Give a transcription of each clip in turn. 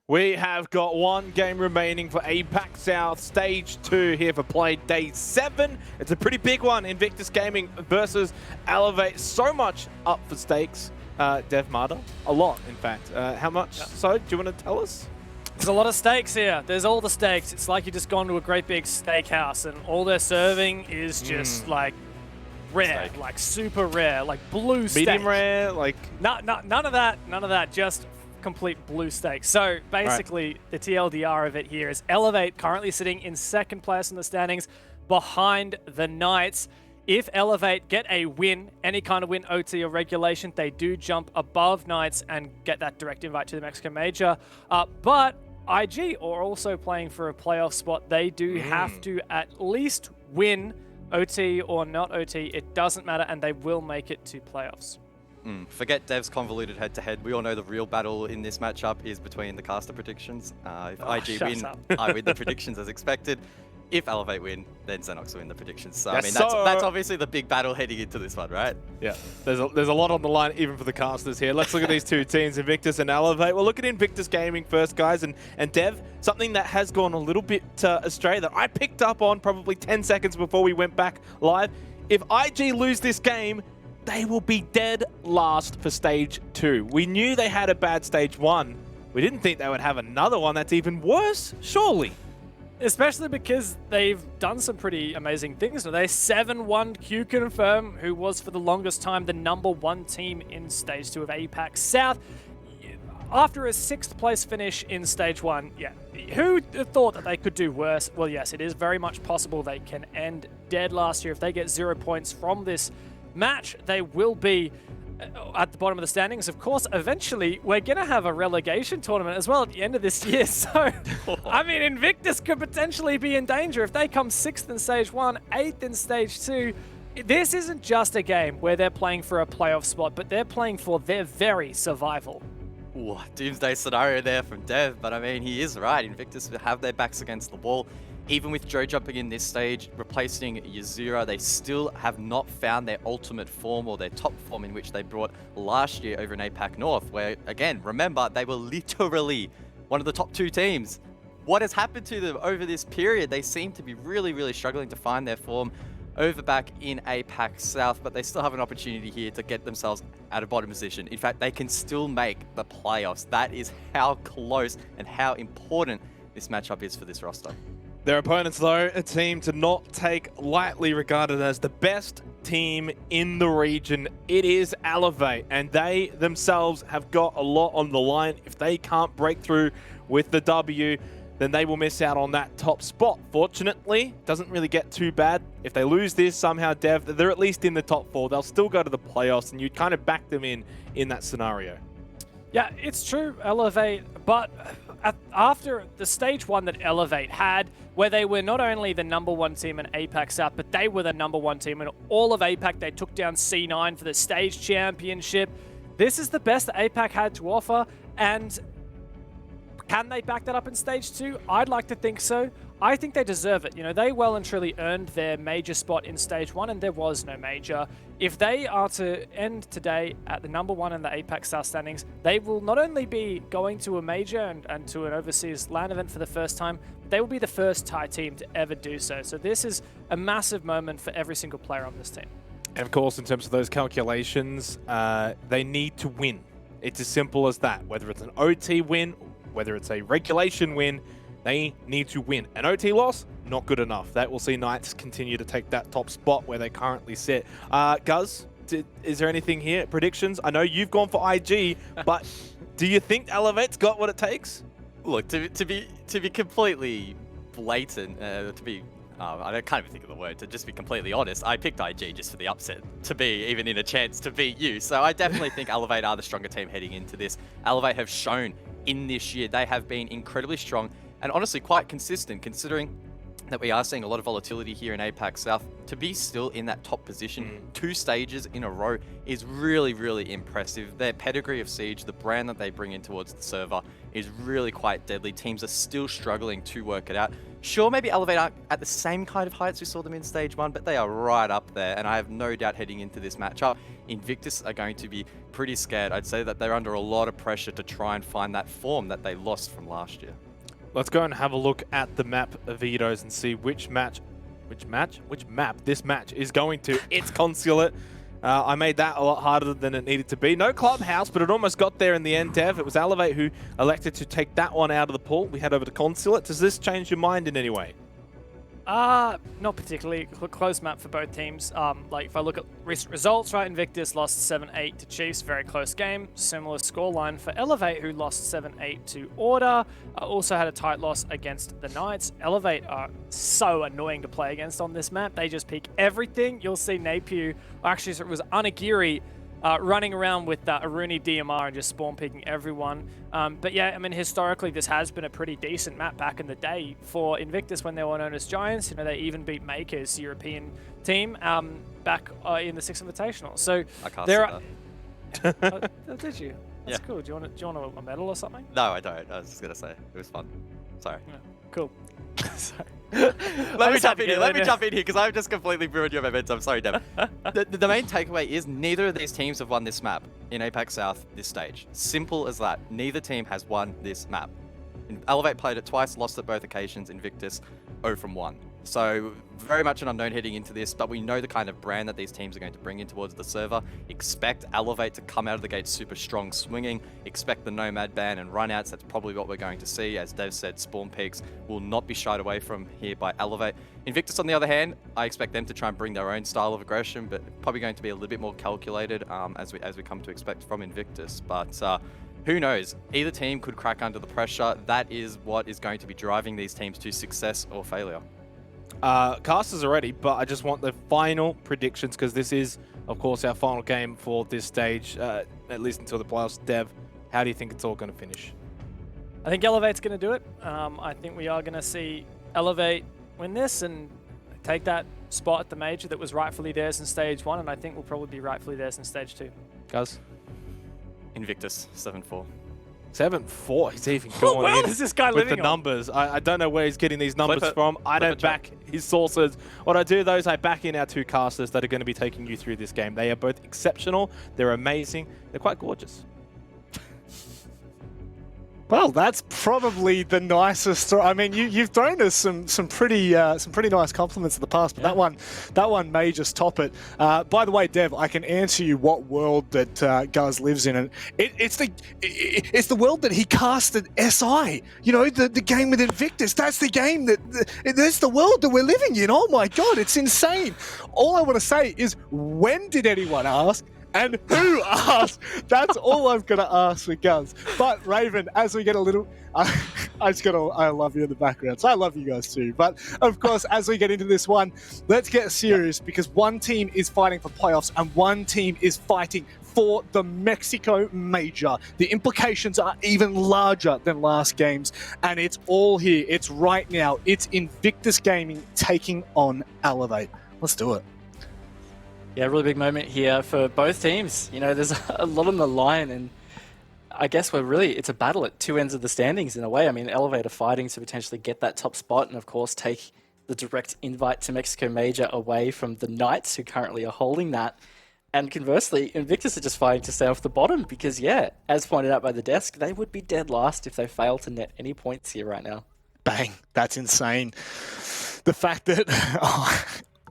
We have got one game remaining for APAC South Stage 2 here for Playday 7. It's a pretty big one. Invictus Gaming versus Elevate. So much up for stakes. Dev Marder, a lot, in fact. How much so? Do you want to tell us? There's a lot of stakes here. There's all the stakes. It's like you just gone to a great big steakhouse and all they're serving is just like rare, Steak. like super rare, like blue steak. Medium rare, like... None of that, just complete blue steak. So basically, the TLDR of it here is Elevate currently sitting in second place in the standings behind the Knights. If Elevate get a win, any kind of win, OT or regulation, they do jump above Knights and get that direct invite to the Mexican Major. But IG are also playing for a playoff spot. They do have to at least win, OT or not OT, it doesn't matter, and they will make it to playoffs. Forget Dev's convoluted head-to-head. We all know the real battle in this matchup is between the caster predictions. If IG win, I win the predictions as expected. If Elevate win, then Xenox will win the predictions. So, I mean, that's obviously the big battle heading into this one, right? Yeah, there's a lot on the line even for the casters here. Let's look at these two teams, Invictus and Elevate. We'll look at Invictus Gaming first, guys. And Dev, something that has gone a little bit astray that I picked up on probably 10 seconds before we went back live. If IG lose this game, they will be dead last for Stage 2. We knew they had a bad Stage 1. We didn't think they would have another one that's even worse, surely. Especially because they've done some pretty amazing things. They 7-1 Q Confirm, who was for the longest time the #1 team in Stage 2 of APAC South. After a 6th place finish in Stage 1, who thought that they could do worse? Well, yes, it is very much possible they can end dead last year. If they get 0 points from this match, they will be at the bottom of the standings. Of course, eventually, we're going to have a relegation tournament as well at the end of this year. So, I mean, Invictus could potentially be in danger if they come 6th in Stage 1, 8th in Stage 2. This isn't just a game where they're playing for a playoff spot, but they're playing for their very survival. Ooh, doomsday scenario there from Dev, but I mean, he is right. Invictus have their backs against the wall. Even with Joe jumping in this stage, replacing Yazura, they still have not found their ultimate form or their top form in which they brought last year over in APAC North, where, again, remember, they were literally one of the top 2 teams. What has happened to them over this period? They seem to be really, really struggling to find their form over back in APAC South, but they still have an opportunity here to get themselves at a bottom position. In fact, they can still make the playoffs. That is how close and how important this matchup is for this roster. Their opponents, though, a team to not take lightly, regarded as the best team in the region. It is Elevate, and they themselves have got a lot on the line. If they can't break through with the W, then they will miss out on that top spot. Fortunately, doesn't really get too bad. If they lose this somehow, Dev, they're at least in the top 4. They'll still go to the playoffs, and you'd kind of back them in that scenario. Yeah, it's true, Elevate, but after the Stage 1 that Elevate had, where they were not only the #1 team in APAC South, but they were the #1 team in all of APAC. They took down C9 for the Stage Championship. This is the best that APAC had to offer, and can they back that up in Stage 2? I'd like to think so. I think they deserve it. You know, they well and truly earned their major spot in Stage 1, and there was no major. If they are to end today at the #1 in the APAC South standings, they will not only be going to a major and to an overseas LAN event for the first time, they will be the first Thai team to ever do so. So this is a massive moment for every single player on this team. And of course, in terms of those calculations, they need to win. It's as simple as that. Whether it's an OT win, whether it's a regulation win, they need to win. An OT loss, not good enough. That will see Knights continue to take that top spot where they currently sit. Guz, is there anything here? Predictions? I know you've gone for IG, but do you think Elevate's got what it takes? Look, to be completely blatant, I can't even think of the word, to just be completely honest, I picked IG just for the upset, to be even in a chance to beat you. So I definitely think Elevate are the stronger team heading into this. Elevate have shown in this year they have been incredibly strong and honestly quite consistent, considering that we are seeing a lot of volatility here in APAC South. To be still in that top position 2 stages in a row is really, really impressive. Their pedigree of Siege, the brand that they bring in towards the server, is really quite deadly. Teams are still struggling to work it out. Sure, maybe Elevate aren't at the same kind of heights we saw them in Stage 1, but they are right up there, and I have no doubt heading into this matchup, Invictus are going to be pretty scared. I'd say that they're under a lot of pressure to try and find that form that they lost from last year. Let's go and have a look at the map of vetoes and see which map this match is going to. It's Consulate. I made that a lot harder than it needed to be. No Clubhouse, but it almost got there in the end, Dev. It was Elevate who elected to take that one out of the pool. We head over to Consulate. Does this change your mind in any way? Not particularly. Close map for both teams. Like if I look at recent results, right, Invictus lost 7-8 to Chiefs, very close game. Similar scoreline for Elevate, who lost 7-8 to Order. Also had a tight loss against the Knights. Elevate are so annoying to play against on this map. They just peek everything. You'll see Napier, actually it was Anagiri, running around with Aruni DMR and just spawn peeking everyone. But yeah, I mean, historically, this has been a pretty decent map back in the day for Invictus when they were known as Giants. You know, they even beat Makers, European team, back in the Six Invitational. So I can't there say are. Did you? That's Yeah. cool. Do you want a medal or something? No, I don't. I was just going to say, it was fun. Sorry. Yeah, cool. Sorry. Let me jump in here because I've just completely ruined your momentum. Sorry, Dev. The main takeaway is neither of these teams have won this map in APAC South this stage. Simple as that. Neither team has won this map. Elevate played it twice, lost at both occasions. Invictus 0 from 1. So very much an unknown heading into this, but we know the kind of brand that these teams are going to bring in towards the server. Expect Elevate to come out of the gate super strong swinging. Expect the Nomad ban and runouts. That's probably what we're going to see. As Dev said, spawn peaks will not be shied away from here by Elevate. Invictus, on the other hand, I expect them to try and bring their own style of aggression, but probably going to be a little bit more calculated as we come to expect from Invictus. But who knows? Either team could crack under the pressure. That is what is going to be driving these teams to success or failure. Casters are ready, but I just want the final predictions because this is, of course, our final game for this stage, at least until the playoffs. Dev, how do you think it's all going to finish? I think Elevate's going to do it. I think we are going to see Elevate win this and take that spot at the major that was rightfully theirs in stage 1, and I think will probably be rightfully theirs in stage 2. Guys? Invictus 7-4. 7-4. He's even going Where in is this guy with the living on? numbers. I don't know where he's getting these numbers Flip it. from. I Flip don't it, chat. back his sources. What I do, though, is I back in our two casters that are going to be taking you through this game. They are both exceptional. They're amazing. They're quite gorgeous. Well, that's probably the nicest. I mean, you've thrown us some pretty nice compliments in the past, but that one may just top it. By the way, Dev, I can answer you what world that Guz lives in, and it's the world that he casted SI. You know, the game with Invictus. That's the game that's the world that we're living in. Oh my God, it's insane. All I want to say is, when did anyone ask? And who asked? That's all I'm going to ask for Guz. But Raven, as we get a little... I love you in the background, so I love you guys too. But of course, as we get into this one, let's get serious because one team is fighting for playoffs and one team is fighting for the Mexico Major. The implications are even larger than last games, and it's all here. It's right now. It's Invictus Gaming taking on Elevate. Let's do it. Yeah, really big moment here for both teams. You know, there's a lot on the line, and I guess it's a battle at two ends of the standings in a way. I mean, Elevate are fighting to potentially get that top spot and, of course, take the direct invite to Mexico Major away from the Knights, who currently are holding that. And conversely, Invictus are just fighting to stay off the bottom because, yeah, as pointed out by the desk, they would be dead last if they fail to net any points here right now. Bang, that's insane. The fact that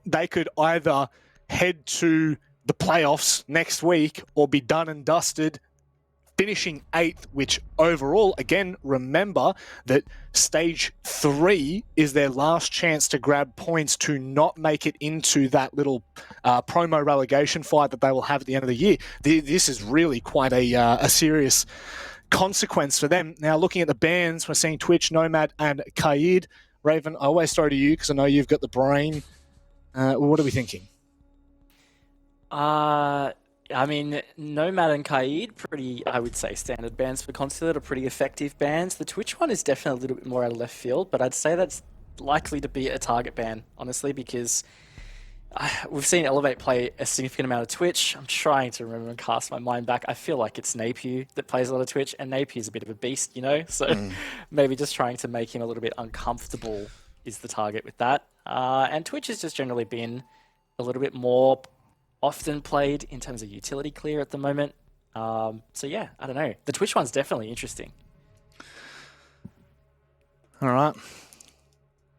they could either head to the playoffs next week or be done and dusted, finishing 8th, which overall, again, remember that stage 3 is their last chance to grab points to not make it into that little promo relegation fight that they will have at the end of the year. This is really quite a serious consequence for them. Now, looking at the bans, we're seeing Twitch, Nomad, and Kaid. Raven, I always throw to you because I know you've got the brain. What are we thinking? I mean, Nomad and Kaid, pretty, I would say, standard bans for Consulate are pretty effective bans. The Twitch one is definitely a little bit more out of left field, but I'd say that's likely to be a target ban, honestly, because we've seen Elevate play a significant amount of Twitch. I'm trying to remember and cast my mind back. I feel like it's Napier that plays a lot of Twitch, and Napier's a bit of a beast, you know? So maybe just trying to make him a little bit uncomfortable is the target with that. And Twitch has just generally been a little bit more often played in terms of utility clear at the moment. So yeah, I don't know. The Twitch one's definitely interesting. All right.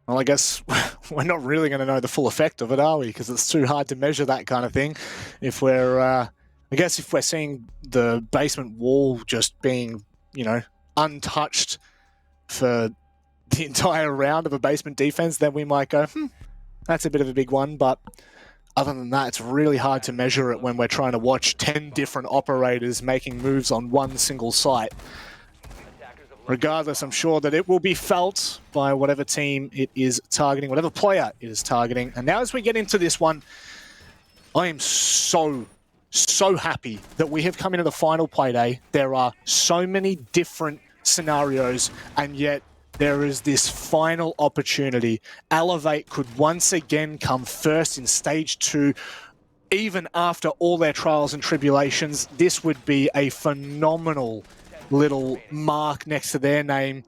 Well, I guess we're not really going to know the full effect of it, are we? Because it's too hard to measure that kind of thing. If we're, I guess, if we're seeing the basement wall just being, you know, untouched for the entire round of a basement defense, then we might go, that's a bit of a big one. But other than that, it's really hard to measure it when we're trying to watch 10 different operators making moves on one single site. Regardless, I'm sure that it will be felt by whatever team it is targeting, whatever player it is targeting. And now as we get into this one, I am so happy that we have come into the final Playday. There are so many different scenarios, and yet there is this final opportunity. Elevate could once again come first in Stage 2. Even after all their trials and tribulations, this would be a phenomenal little mark next to their name.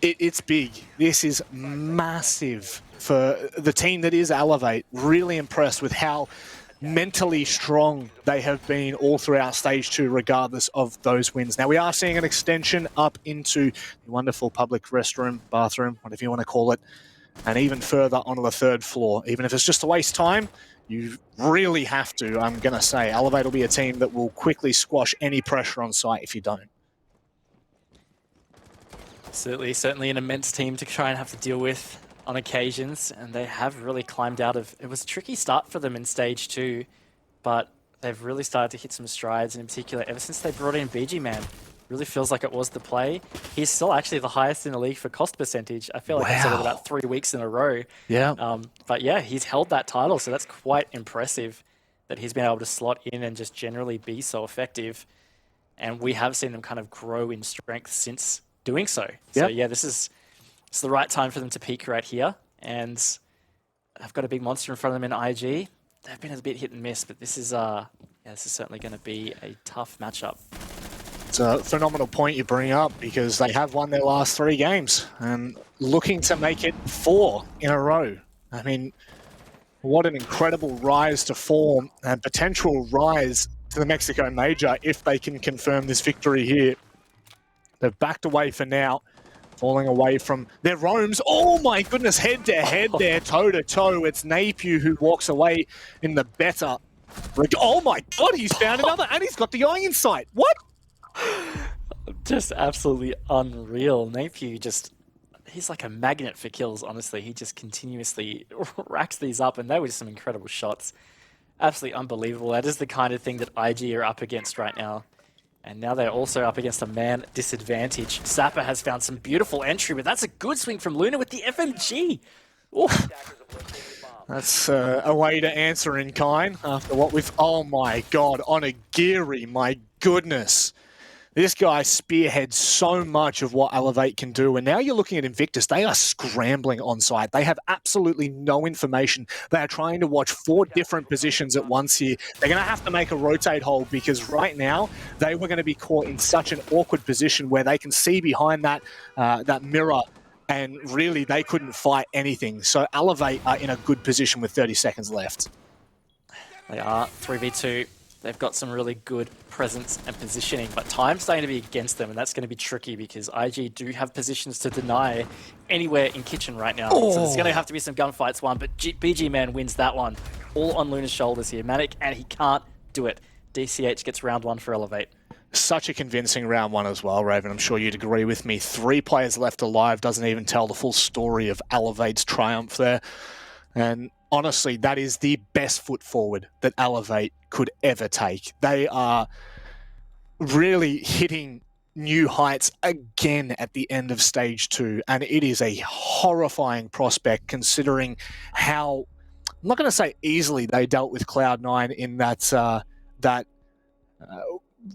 It's big. This is massive for the team that is Elevate. Really impressed with how mentally strong they have been all throughout Stage 2, regardless of those wins. Now, we are seeing an extension up into the wonderful public restroom, bathroom, whatever you want to call it, and even further onto the 3rd floor. Even if it's just to waste time, you really have to, I'm going to say. Elevate will be a team that will quickly squash any pressure on site if you don't. Certainly an immense team to try and have to deal with on occasions, and they have really climbed out of... It was a tricky start for them in Stage 2, but they've really started to hit some strides, and in particular, ever since they brought in BG Man. Really feels like it was the play. He's still actually the highest in the league for cost percentage. I feel like I've said it about 3 weeks in a row. Yeah. But yeah, he's held that title, so that's quite impressive that he's been able to slot in and just generally be so effective. And we have seen them kind of grow in strength since doing so. So yeah, it's the right time for them to peak right here. And I've got a big monster in front of them in IG. They've been a bit hit and miss, but this is certainly going to be a tough matchup. It's a phenomenal point you bring up, because they have won their last 3 games and looking to make it 4 in a row. I mean, what an incredible rise to form and potential rise to the Mexico Major if they can confirm this victory here. They've backed away for now, falling away from their roams. Oh my goodness, head to head there, toe to toe. It's Napier who walks away in the better. Oh my god, he's found another, and he's got the eye in sight. What? Just absolutely unreal. Napier he's like a magnet for kills, honestly. He just continuously racks these up, and they were some incredible shots. Absolutely unbelievable. That is the kind of thing that IG are up against right now. And now they're also up against a man disadvantage. Sapper has found some beautiful entry, but that's a good swing from Luna with the FMG. Oof. That's a way to answer in kind after what we've... Oh my god, on a Geary, my goodness. This guy spearheads so much of what Elevate can do, and now you're looking at Invictus. They are scrambling on site. They have absolutely no information. They are trying to watch 4 different positions at once here. They're going to have to make a rotate hold, because right now they were going to be caught in such an awkward position where they can see behind that that mirror, and really they couldn't fight anything. So Elevate are in a good position with 30 seconds left. They are 3v2. They've got some really good presence and positioning, but time's starting to be against them, and that's going to be tricky because IG do have positions to deny anywhere in Kitchen right now. So there's going to have to be some gunfights won, but BG Man wins that one. All on Luna's shoulders here. Manic, and he can't do it. DCH gets round 1 for Elevate. Such a convincing round 1 as well, Raven. I'm sure you'd agree with me. 3 players left alive doesn't even tell the full story of Elevate's triumph there. And honestly, that is the best foot forward that Elevate could ever take. They are really hitting new heights again at the end of Stage 2, and it is a horrifying prospect considering how, I'm not going to say easily they dealt with Cloud9 in that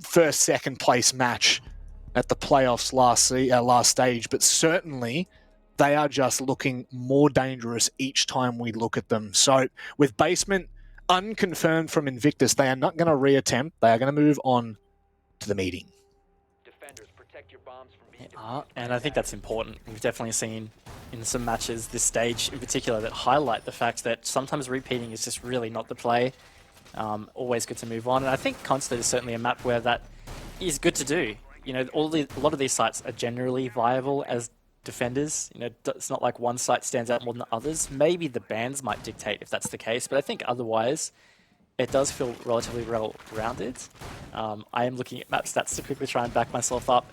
first, second place match at the playoffs last stage, but certainly they are just looking more dangerous each time we look at them. So with Basement unconfirmed from Invictus, they are not going to reattempt. They are going to move on to the meeting. Defenders, protect your bombs from being And I think that's important. We've definitely seen in some matches, this stage in particular, that highlight the fact that sometimes repeating is just really not the play. Always good to move on. And I think Constant is certainly a map where that is good to do. You know, a lot of these sites are generally viable as defenders. You know, it's not like one site stands out more than others. Maybe the bans might dictate if that's the case, but I think otherwise it does feel relatively well-rounded. I am looking at map stats to quickly try and back myself up.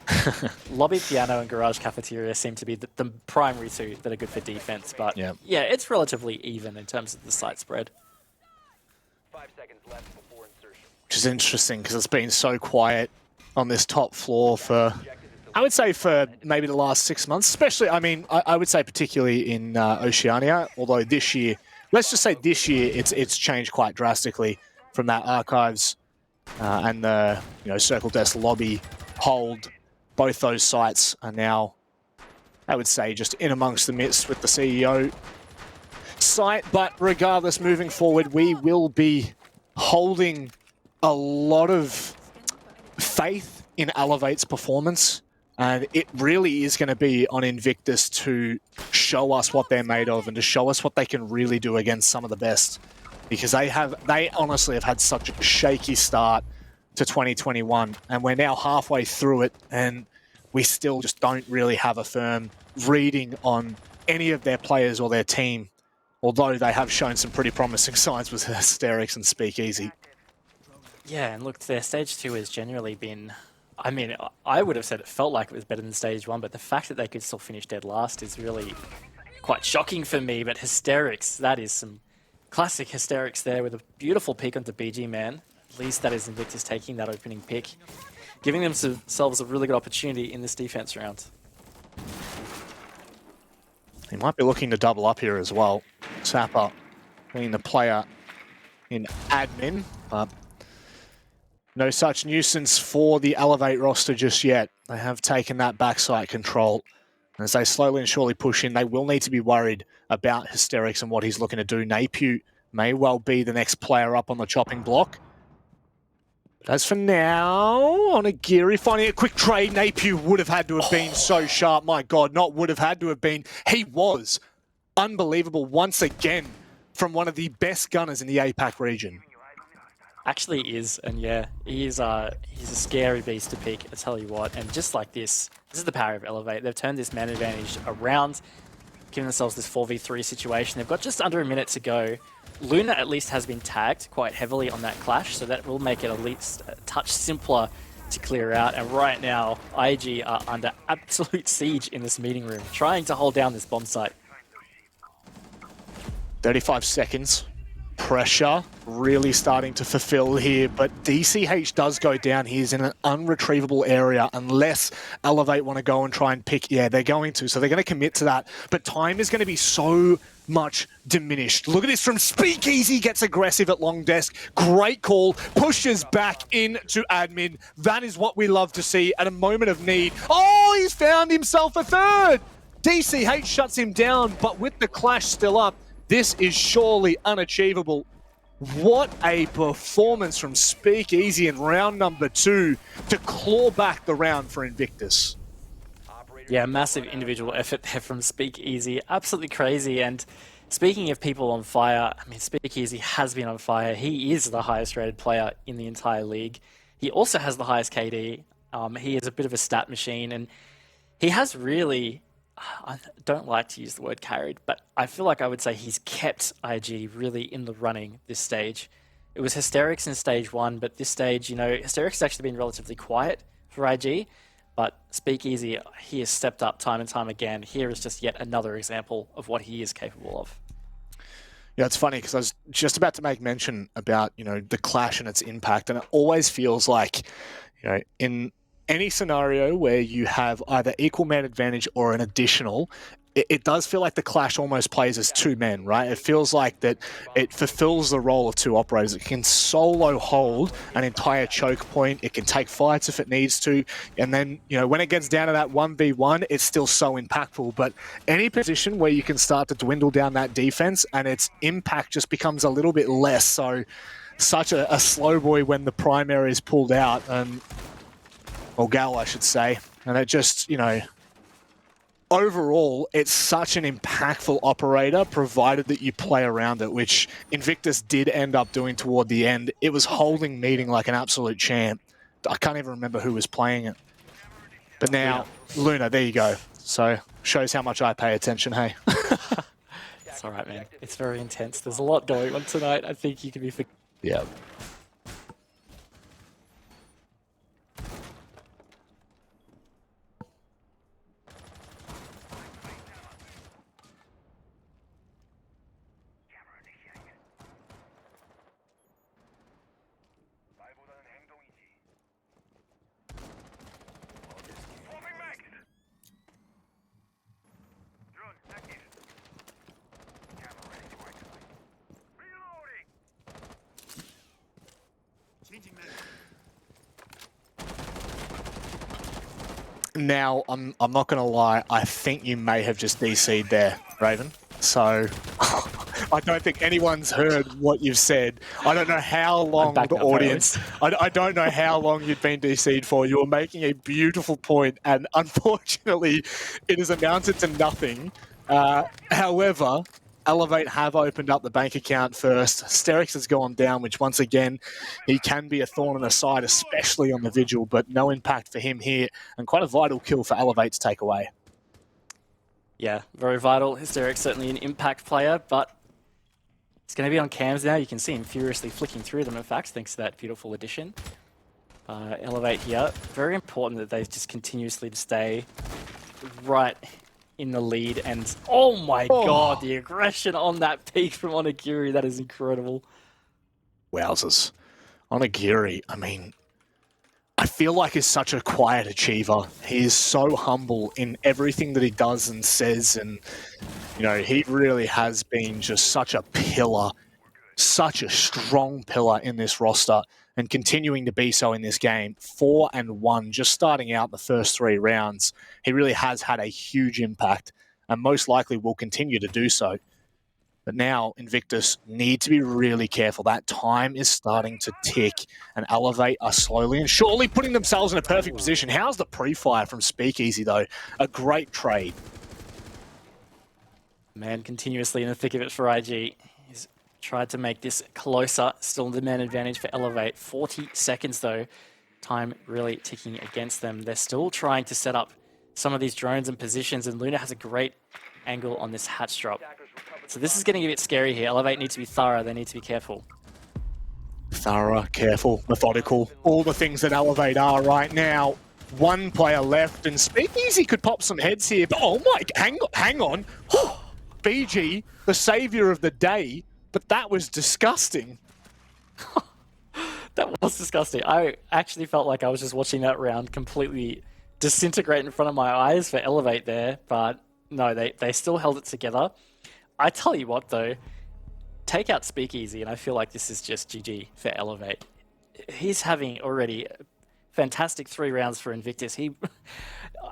Lobby, Piano, and Garage Cafeteria seem to be the primary two that are good for defense, but yeah, it's relatively even in terms of the site spread. 5 seconds left before insertion. Which is interesting because it's been so quiet on this top floor for, I would say, for maybe the last 6 months, especially, I mean, I would say particularly in Oceania, although this year, let's just say this year, it's changed quite drastically from that Archives and the Circle Desk lobby hold. Both those sites are now, I would say, just in amongst the midst with the CEO site. But regardless, moving forward, we will be holding a lot of faith in Elevate's performance. And it really is going to be on Invictus to show us what they're made of and to show us what they can really do against some of the best. Because they honestly have had such a shaky start to 2021. And we're now halfway through it and we still just don't really have a firm reading on any of their players or their team. Although they have shown some pretty promising signs with Hysterics and Speakeasy. Yeah, and look, their stage 2 has generally been... I mean, I would have said it felt like it was better than stage 1, but the fact that they could still finish dead last is really quite shocking for me. But Hysterics, that is some classic Hysterics there with a beautiful pick onto BG Man. At least that is Invictus taking that opening pick, giving themselves a really good opportunity in this defense round. He might be looking to double up here as well. Sapper being the player in admin, but no such nuisance for the Elevate roster just yet. They have taken that backside control. As they slowly and surely push in, they will need to be worried about Hysterics and what he's looking to do. Napier may well be the next player up on the chopping block. But as for now, on a Geary, finding a quick trade, Napier would have had to have been so sharp. My God, not would have had to have been. He was unbelievable once again from one of the best gunners in the APAC region. Actually is, and yeah, he's a scary beast to pick, I tell you what. And just like this is the power of Elevate. They've turned this man advantage around, giving themselves this 4v3 situation. They've got just under a minute to go. Luna at least has been tagged quite heavily on that clash, so that will make it at least a touch simpler to clear out. And right now, IG are under absolute siege in this meeting room, trying to hold down this bomb site. 35 seconds. Pressure really starting to fulfill here, but DCH does go down. He's in an unretrievable area unless Elevate want to go and try and pick. Yeah, they're going to, so they're going to commit to that. But time is going to be so much diminished. Look at this from Speakeasy, gets aggressive at long desk. Great call, pushes back into admin. That is what we love to see at a moment of need. Oh, he's found himself a third. DCH shuts him down, but with the clash still up, this is surely unachievable. What a performance from Speakeasy in round number 2 to claw back the round for Invictus. Yeah, massive individual effort there from Speakeasy. Absolutely crazy. And speaking of people on fire, I mean, Speakeasy has been on fire. He is the highest rated player in the entire league. He also has the highest KD. He is a bit of a stat machine, and he has really... I don't like to use the word carried, but I feel like I would say he's kept IG really in the running this stage. It was Hysterics in stage 1, but this stage, you know, Hysterics has actually been relatively quiet for IG, but Speakeasy, he has stepped up time and time again. Here is just yet another example of what he is capable of. Yeah, it's funny because I was just about to make mention about, you know, the clash and its impact, and it always feels like, you know, in any scenario where you have either equal man advantage or an additional, it does feel like the clash almost plays as 2 men, right? It feels like that it fulfills the role of 2 operators. It can solo hold an entire choke point. It can take fights if it needs to. And then, you know, when it gets down to that 1v1, it's still so impactful. But any position where you can start to dwindle down that defense and its impact just becomes a little bit less. So such a slow boy when the primary is pulled out. Or Gal, I should say. And it just, you know, overall, it's such an impactful operator, provided that you play around it, which Invictus did end up doing toward the end. It was holding meeting like an absolute champ. I can't even remember who was playing it. But now, Luna, there you go. So, shows how much I pay attention, hey? It's all right, man. It's very intense. There's a lot going on tonight. I think you can be... Yeah. Now, I'm not going to lie, I think you may have just DC'd there, Raven. So, I don't think anyone's heard what you've said. I don't know how long the audience... I don't know how long you'd been DC'd for. You were making a beautiful point, and unfortunately, it has amounted to nothing. However, Elevate have opened up the bank account first. Sterix has gone down, which once again, he can be a thorn in the side, especially on the Vigil, but no impact for him here, and quite a vital kill for Elevate to take away. Yeah, very vital. Sterix certainly an impact player, but he's going to be on cams now. You can see him furiously flicking through them, in fact, thanks to that beautiful addition. Elevate here. Very important that they just continuously stay right in the lead, and oh my god, the aggression on that peak from Onigiri, that is incredible. Wowzers. Onigiri, I mean, I feel like he's such a quiet achiever. He is so humble in everything that he does and says, and you know, he really has been just such a pillar, such a strong pillar in this roster, and continuing to be so in this game. 4-1, just starting out the first 3 rounds. He really has had a huge impact, and most likely will continue to do so. But now, Invictus need to be really careful. That time is starting to tick, and Elevate are slowly and surely putting themselves in a perfect position. How's the pre-fire from Speakeasy, though? A great trade. Man, continuously in the thick of it for IG. He's tried to make this closer. Still the man advantage for Elevate. 40 seconds, though. Time really ticking against them. They're still trying to set up some of these drones and positions, and Luna has a great angle on this hatch drop. So this is getting a bit scary here. Elevate need to be thorough. They need to be careful. Thorough, careful, methodical. All the things that Elevate are right now. 1 player left, and Speakeasy could pop some heads here. But oh my, hang on. BG, the savior of the day, but that was disgusting. That was disgusting. I actually felt like I was just watching that round completely disintegrate in front of my eyes for Elevate there, but no, they still held it together. I tell you what, though, take out Speakeasy, and I feel like this is just GG for Elevate. He's having already fantastic 3 rounds for Invictus.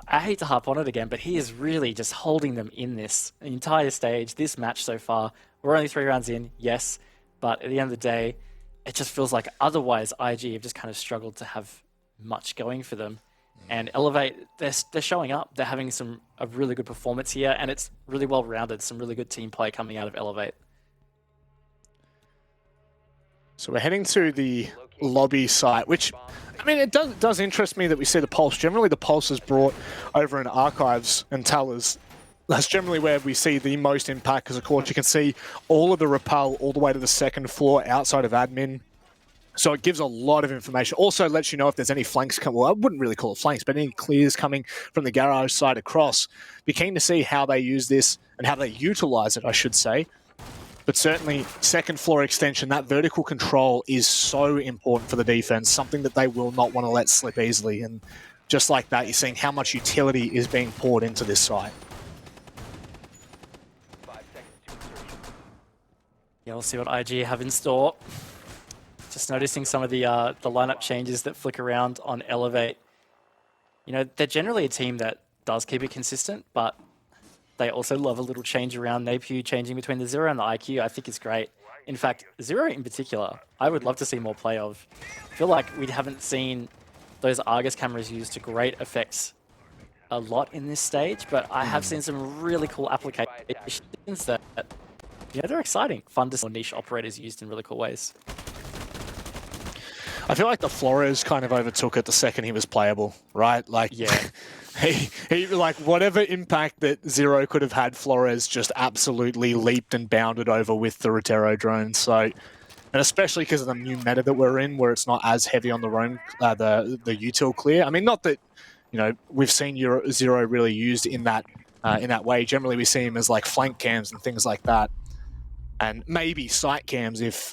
I hate to harp on it again, but he is really just holding them in this entire stage, this match so far. We're only 3 rounds in, yes, but at the end of the day, it just feels like otherwise IG have just kind of struggled to have much going for them. And Elevate, they're showing up. They're having a really good performance here, and it's really well-rounded. Some really good team play coming out of Elevate. So we're heading to the lobby site, which, I mean, it does interest me that we see the Pulse. Generally, the Pulse is brought over in Archives and Tellers. That's generally where we see the most impact, because, of course, you can see all of the rappel all the way to the 2nd floor outside of admin. So it gives a lot of information. Also lets you know if there's any flanks come. Well, I wouldn't really call it flanks, but any clears coming from the garage side across. Be keen to see how they use this and how they utilize it, I should say. But certainly, 2nd floor extension, that vertical control is so important for the defense, something that they will not want to let slip easily. And just like that, you're seeing how much utility is being poured into this site. 5 seconds to insertion. Yeah, we'll see what IG have in store. Just noticing some of the lineup changes that flick around on Elevate. You know, they're generally a team that does keep it consistent, but they also love a little change around. Napier changing between the Zero and the IQ, I think is great. In fact, Zero in particular, I would love to see more play of. I feel like we haven't seen those Argus cameras used to great effects a lot in this stage, but I have seen some really cool applications that, they're exciting. Fun to see niche operators used in really cool ways. I feel like the Flores kind of overtook it the second he was playable, right? Like, Yeah. he like whatever impact that Zero could have had, Flores just absolutely leaped and bounded over with the Rotero drone. So, and especially because of the new meta that we're in, where it's not as heavy on the roam, the util clear. I mean, not that we've seen Zero really used in that way. Generally, we see him as like flank cams and things like that. And maybe sight cams if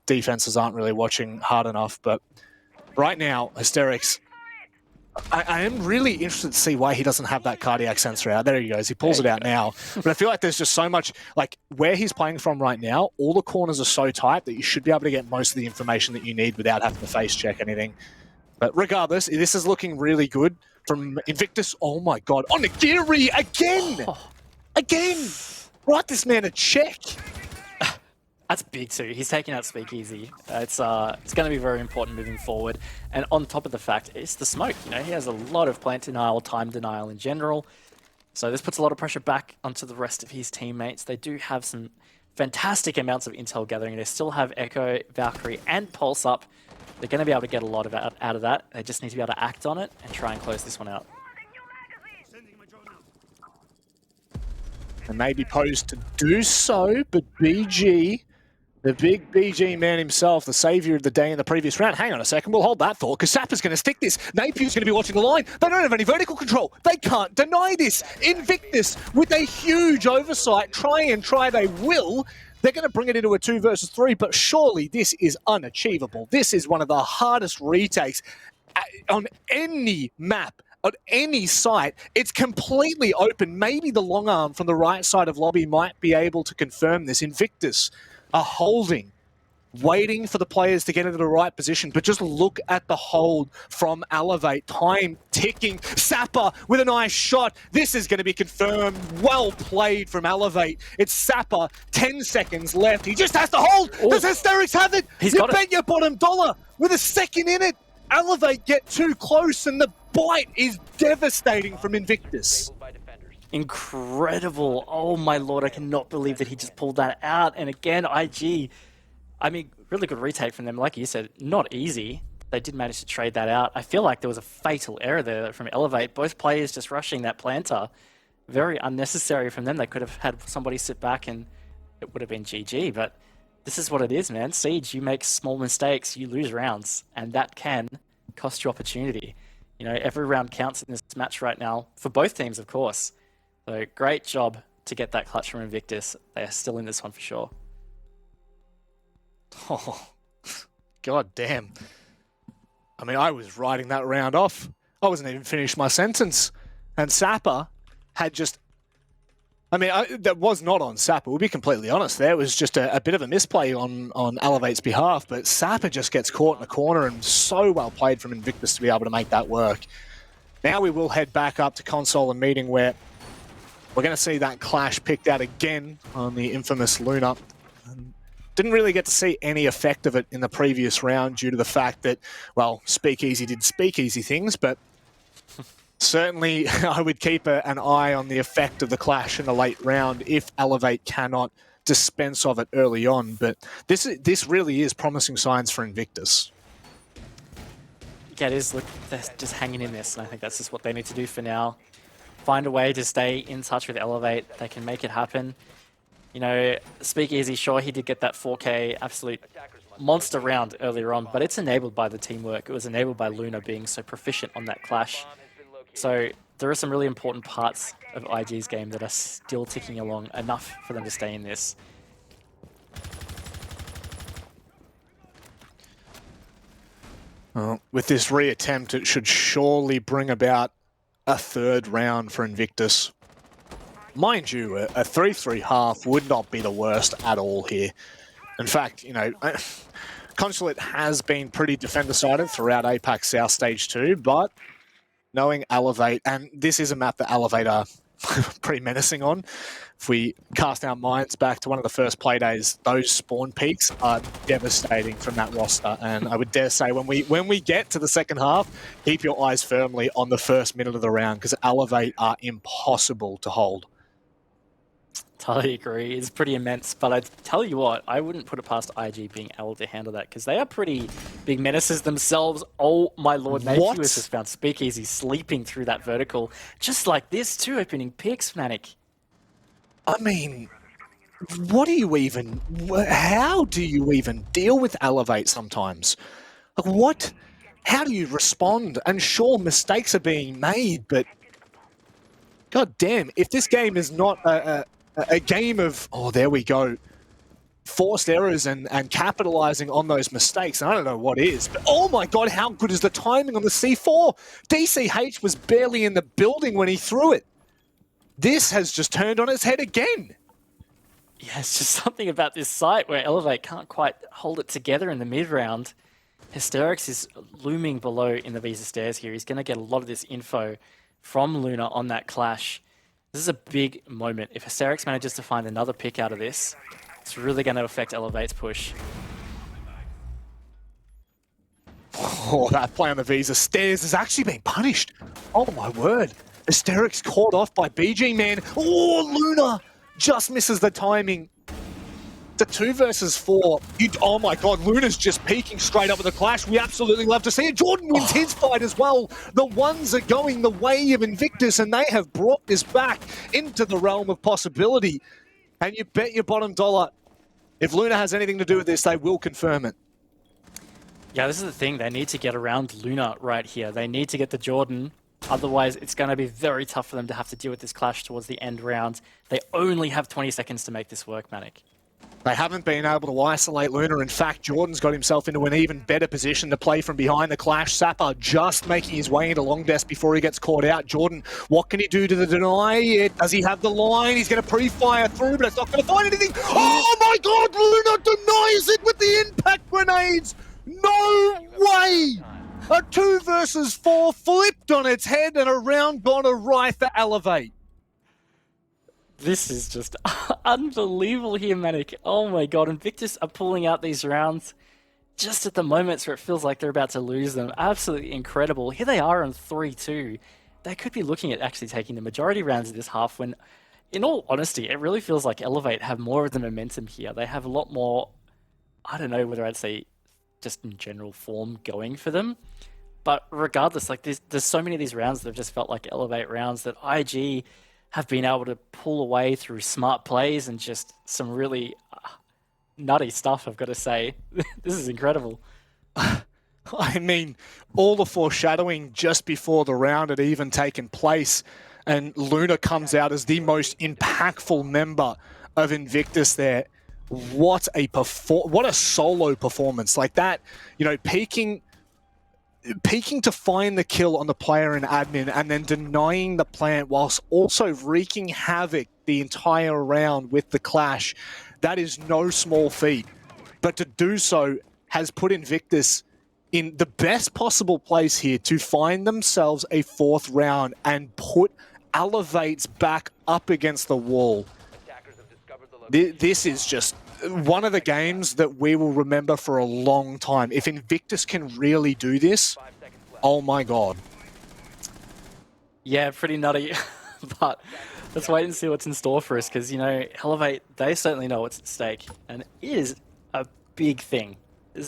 defenses aren't really watching hard enough. But right now, Hysterics, I am really interested to see why he doesn't have that cardiac sensor out. There he goes. He pulls it out now. But I feel like there's just so much, like where he's playing from right now, all the corners are so tight that you should be able to get most of the information that you need without having to face check anything. But regardless, this is looking really good from Invictus. Oh my God. On Nagiri again! Again! Write this man a check. That's big too. He's taking out Speakeasy. It's going to be very important moving forward. And on top of the fact, it's the smoke. He has a lot of plant denial, time denial in general. So this puts a lot of pressure back onto the rest of his teammates. They do have some fantastic amounts of intel gathering. They still have Echo, Valkyrie, and Pulse up. They're going to be able to get a lot of out of that. They just need to be able to act on it and try and close this one out. And maybe posed to do so, but BG, the big BG man himself, the savior of the day in the previous round. Hang on a second, we'll hold that thought, because Sapper's going to stick this. Napier's going to be watching the line. They don't have any vertical control. They can't deny this. Invictus, with a huge oversight, try they will. They're going to bring it into a 2 versus 3, but surely this is unachievable. This is one of the hardest retakes on any map, on any site. It's completely open. Maybe the long arm from the right side of lobby might be able to confirm this. Invictus are holding, waiting for the players to get into the right position, but just look at the hold from Elevate. Time ticking. Sapper with a nice shot. This is going to be confirmed. Well played from Elevate. It's Sapper, 10 seconds left. He just has to hold. Ooh. Does Hysterics have it? He's you got bet it. your bottom dollar with a second in it. Elevate get too close, and the bite is devastating from Invictus. By defenders. Incredible. Oh my lord, I cannot believe that he just pulled that out. And again, IG, I mean, really good retake from them. Like you said, not easy. They did manage to trade that out. I feel like there was a fatal error there from Elevate. Both players just rushing that planter. Very unnecessary from them. They could have had somebody sit back and it would have been GG. But this is what it is, man. Siege, you make small mistakes, you lose rounds. And that can cost you opportunity. Every round counts in this match right now. For both teams, of course. So great job to get that clutch from Invictus. They are still in this one for sure. Oh, God damn. I mean, I was writing that round off. I wasn't even finished my sentence. And Sapper had just... I mean, that was not on Sapper. We'll be completely honest there. It was just a bit of a misplay on Elevate's behalf. But Sapper just gets caught in a corner, and so well played from Invictus to be able to make that work. Now we will head back up to console and meeting, where we're going to see that clash picked out again on the infamous Luna. Didn't really get to see any effect of it in the previous round due to the fact that, well, Speakeasy did Speakeasy things, but certainly I would keep an eye on the effect of the clash in the late round if Elevate cannot dispense of it early on. But this really is promising signs for Invictus. Yeah, it is. Look, they're just hanging in this, and I think that's just what they need to do for now. Find a way to stay in touch with Elevate. They can make it happen. Speakeasy, sure, he did get that 4K absolute monster round earlier on, but it's enabled by the teamwork. It was enabled by Luna being so proficient on that clash. So there are some really important parts of IG's game that are still ticking along enough for them to stay in this. Well, with this reattempt, it should surely bring about a third round for Invictus. Mind you, a 3-3 half would not be the worst at all here. In fact, Consulate has been pretty defender-sided throughout APAC South Stage 2, but knowing Elevate, and this is a map that Elevate are pretty menacing on. If we cast our minds back to one of the first play days, those spawn peaks are devastating from that roster. And I would dare say when we get to the second half, keep your eyes firmly on the first minute of the round because Elevate are impossible to hold. Totally agree. It's pretty immense, but I tell you what, I wouldn't put it past IG being able to handle that because they are pretty big menaces themselves. Oh my lord, Napier has just found Speakeasy sleeping through that vertical, just like this, two opening picks, Manic. I mean, what do you even? How do you even deal with Elevate sometimes? Like what? How do you respond? And sure, mistakes are being made, but god damn, if this game is not a game of, oh, there we go, forced errors and capitalizing on those mistakes. I don't know what is, but oh my god, how good is the timing on the C4? DCH was barely in the building when he threw it. This has just turned on its head again. Yeah, it's just something about this site where Elevate can't quite hold it together in the mid-round. Hysterix is looming below in the Visa stairs here. He's going to get a lot of this info from Luna on that clash. This is a big moment. If Hysterix manages to find another pick out of this, it's really going to affect Elevate's push. Oh, that play on the Visa stairs is actually being punished. Oh my word. Hysterix caught off by BG Man. Oh, Luna just misses the timing. The 2 versus 4. Oh my god, Luna's just peeking straight up with the clash. We absolutely love to see it. Jordan wins his fight as well. The ones are going the way of Invictus, and they have brought this back into the realm of possibility. And you bet your bottom dollar, if Luna has anything to do with this, they will confirm it. Yeah, this is the thing. They need to get around Luna right here. They need to get the Jordan. Otherwise, it's going to be very tough for them to have to deal with this clash towards the end round. They only have 20 seconds to make this work, Manic. They haven't been able to isolate Luna. In fact, Jordan's got himself into an even better position to play from behind the clash. Sapper just making his way into long desk before he gets caught out. Jordan, what can he do to the deny? Does he have the line? He's going to pre-fire through, but it's not going to find anything. Oh my god, Luna denies it with the impact grenades! No way! A 2 versus 4 flipped on its head and a round gone awry for Elevate. This is just unbelievable here, Manic. Oh my god, Invictus are pulling out these rounds just at the moments where it feels like they're about to lose them. Absolutely incredible. Here they are on 3-2. They could be looking at actually taking the majority rounds of this half when, in all honesty, it really feels like Elevate have more of the momentum here. They have a lot more, I don't know whether I'd say just in general form going for them. But regardless, like there's so many of these rounds that have just felt like Elevate rounds that IG have been able to pull away through smart plays and just some really nutty stuff, I've got to say. This is incredible. I mean, all the foreshadowing just before the round had even taken place, and Luna comes out as the most impactful member of Invictus there. What a solo performance like that, you know, peaking to find the kill on the player in admin and then denying the plant whilst also wreaking havoc the entire round with the clash. That is no small feat. But to do so has put Invictus in the best possible place here to find themselves a 4th round and put Elevate's back up against the wall. This is just one of the games that we will remember for a long time. If Invictus can really do this, oh my god. Yeah, pretty nutty. But let's wait and see what's in store for us, because, you know, Elevate, they certainly know what's at stake. And it is a big thing.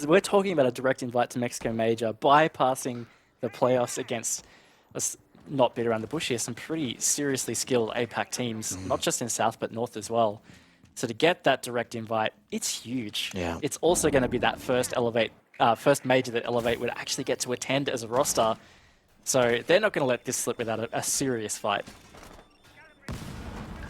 We're talking about a direct invite to Mexico Major, bypassing the playoffs against, let's not beat around the bush here, some pretty seriously skilled APAC teams, not just in South, but North as well. So to get that direct invite, it's huge. Yeah. It's also going to be that first major that Elevate would actually get to attend as a roster. So they're not going to let this slip without a serious fight.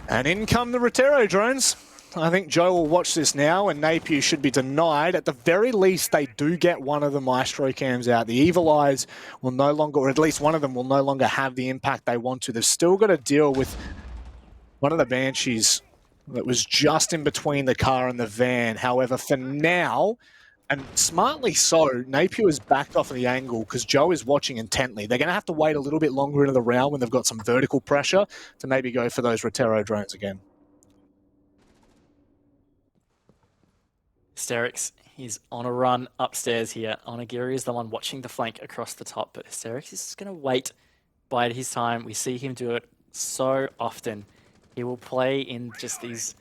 And in come the Rotero drones. I think Joe will watch this now, and Napier should be denied. At the very least, they do get one of the Maestro cams out. The Evil Eyes will no longer, or at least one of them will no longer have the impact they want to. They've still got to deal with one of the Banshees that was just in between the car and the van. However, for now, And smartly so, Napier is backed off of the angle because Joe is watching intently. They're going to have to wait a little bit longer into the round when they've got some vertical pressure to maybe go for those Rotero drones again. Hysterix, he's on a run upstairs here. Onigiri is the one watching the flank across the top, but Hysterix is just going to wait, bide his time. We see him do it so often. He will play in just these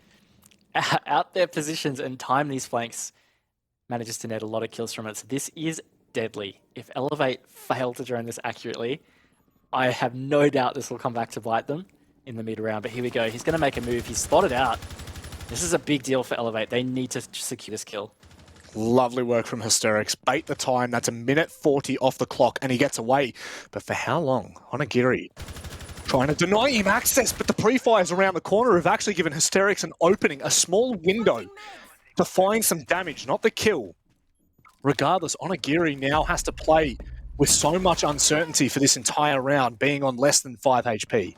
out there positions and time these flanks. Manages to net a lot of kills from it. So this is deadly. If Elevate fail to drone this accurately, I have no doubt this will come back to bite them in the mid round. But here we go. He's going to make a move. He's spotted out. This is a big deal for Elevate. They need to secure this kill. Lovely work from Hysterix. Bait the time. That's a minute 40 off the clock, and he gets away. But for how long? Onigiri trying to deny him access, but the pre-fires around the corner have actually given Hysterix an opening, a small window to find some damage, not the kill. Regardless, Onigiri now has to play with so much uncertainty for this entire round, being on less than 5 HP.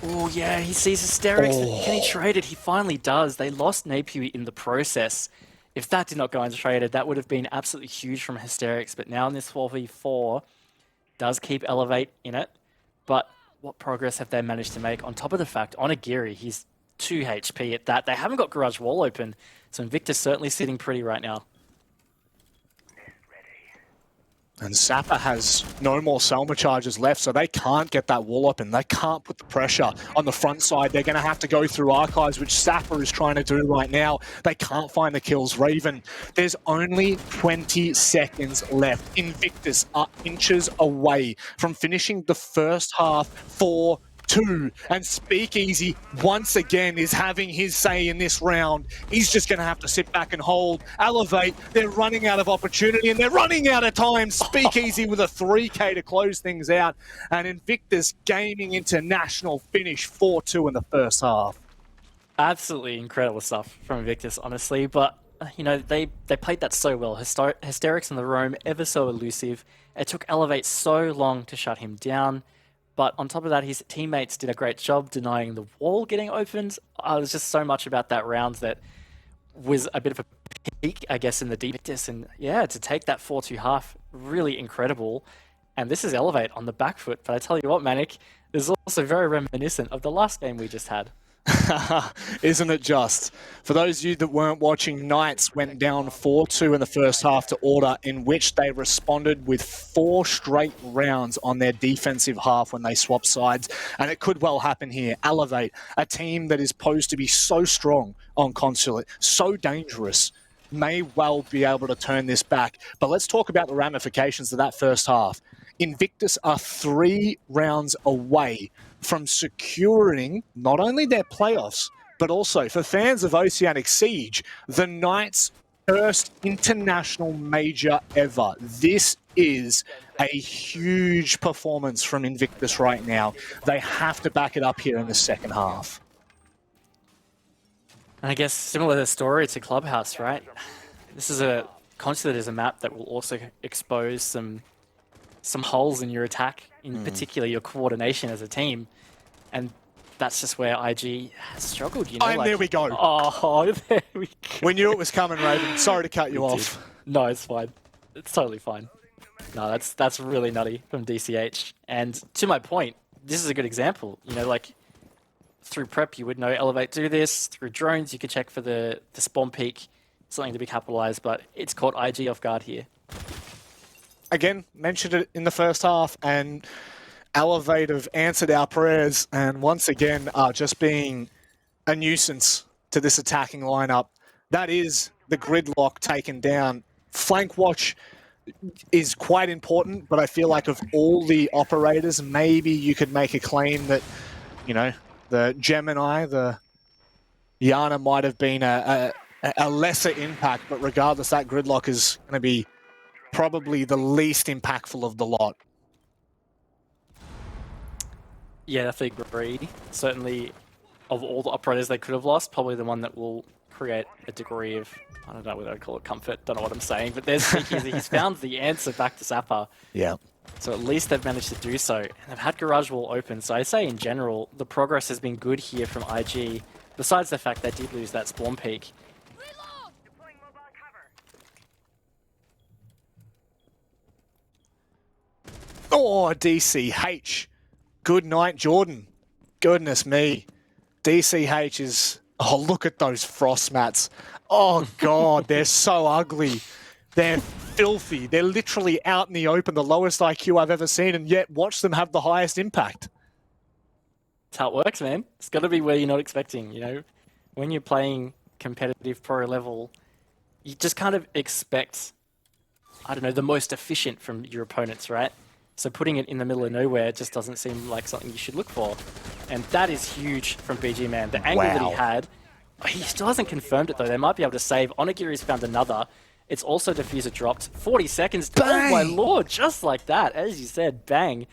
Oh yeah, he sees Hysterix. Can he trade it? He finally does. They lost Napier in the process. If that did not go untraded, that would have been absolutely huge from Hysterix. But now in this 4v4, does keep Elevate in it. But what progress have they managed to make? On top of the fact, Onigiri, he's 2 HP at that. They haven't got Garage Wall open, so Invictus certainly sitting pretty right now. And Zappa has no more Selma charges left, so they can't get that wall open. They can't put the pressure on the front side. They're going to have to go through Archives, which Zappa is trying to do right now. They can't find the kills. Raven, there's only 20 seconds left. Invictus are inches away from finishing the first half 4-2. And Speakeasy, once again, is having his say in this round. He's just going to have to sit back and hold. Elevate, they're running out of opportunity and they're running out of time. Speakeasy with a 3K to close things out. And Invictus Gaming International finish 4-2 in the first half. Absolutely incredible stuff from Invictus, honestly. But, you know, they played that so well. Hysterix in the roam, ever so elusive. It took Elevate so long to shut him down. But on top of that, his teammates did a great job denying the wall getting opened. There's just so much about that round that was a bit of a peak, I guess, in the deepness. And yeah, to take that 4-2 half, really incredible. And this is Elevate on the back foot. But I tell you what, Manic, this is also very reminiscent of the last game we just had. Isn't it just? For those of you that weren't watching, Knights went down 4-2 in the first half to Order, in which they responded with 4 straight rounds on their defensive half when they swapped sides. And it could well happen here. Elevate, a team that is posed to be so strong on Consulate, so dangerous, may well be able to turn this back. But let's talk about the ramifications of that first half. Invictus are 3 rounds away from securing not only their playoffs, but also, for fans of Oceanic Siege, the Knights' first international major ever. This is a huge performance from Invictus right now. They have to back it up here in the second half. And I guess similar story to Clubhouse, right? This is a Consulate is a map that will also expose some holes in your attack, in particular your coordination as a team. And that's just where IG has struggled, you know? And there we go. Oh, there we go. We knew it was coming, Raven. Sorry to cut you off. No, it's fine. It's totally fine. No, that's really nutty from DCH. And to my point, this is a good example. You know, like, through prep, you would know Elevate do this. Through drones, you could check for the spawn peak, something to be capitalized, but it's caught IG off guard here. Again, mentioned it in the first half, and Elevate have answered our prayers, and once again are just being a nuisance to this attacking lineup. That is the gridlock taken down. Flank watch is quite important, but I feel like of all the operators, maybe you could make a claim that, you know, the Gemini, the Yana might have been a lesser impact, but regardless, that gridlock is going to be probably the least impactful of the lot. Yeah, definitely agree. Certainly, of all the operators they could have lost, probably the one that will create a degree of, I don't know whether I'd call it comfort, don't know what I'm saying, but there's he's found the answer back to Zappa. Yeah. So at least they've managed to do so. And they've had Garage Wall open, so I say in general, the progress has been good here from IG, besides the fact they did lose that spawn peak. Oh, DCH. Good night, Jordan. Goodness me. DCH is... Oh, look at those frost mats. Oh, God, they're so ugly. They're filthy. They're literally out in the open, the lowest IQ I've ever seen, and yet watch them have the highest impact. That's how it works, man. It's got to be where you're not expecting, you know? When you're playing competitive pro level, you just kind of expect, I don't know, the most efficient from your opponents, right? So putting it in the middle of nowhere just doesn't seem like something you should look for. And that is huge from BG Man. The angle that he had, he still hasn't confirmed it though. They might be able to save. Onigiri's found another. It's also diffuser dropped. 40 seconds. Bang! Oh my lord, just like that. As you said, bang.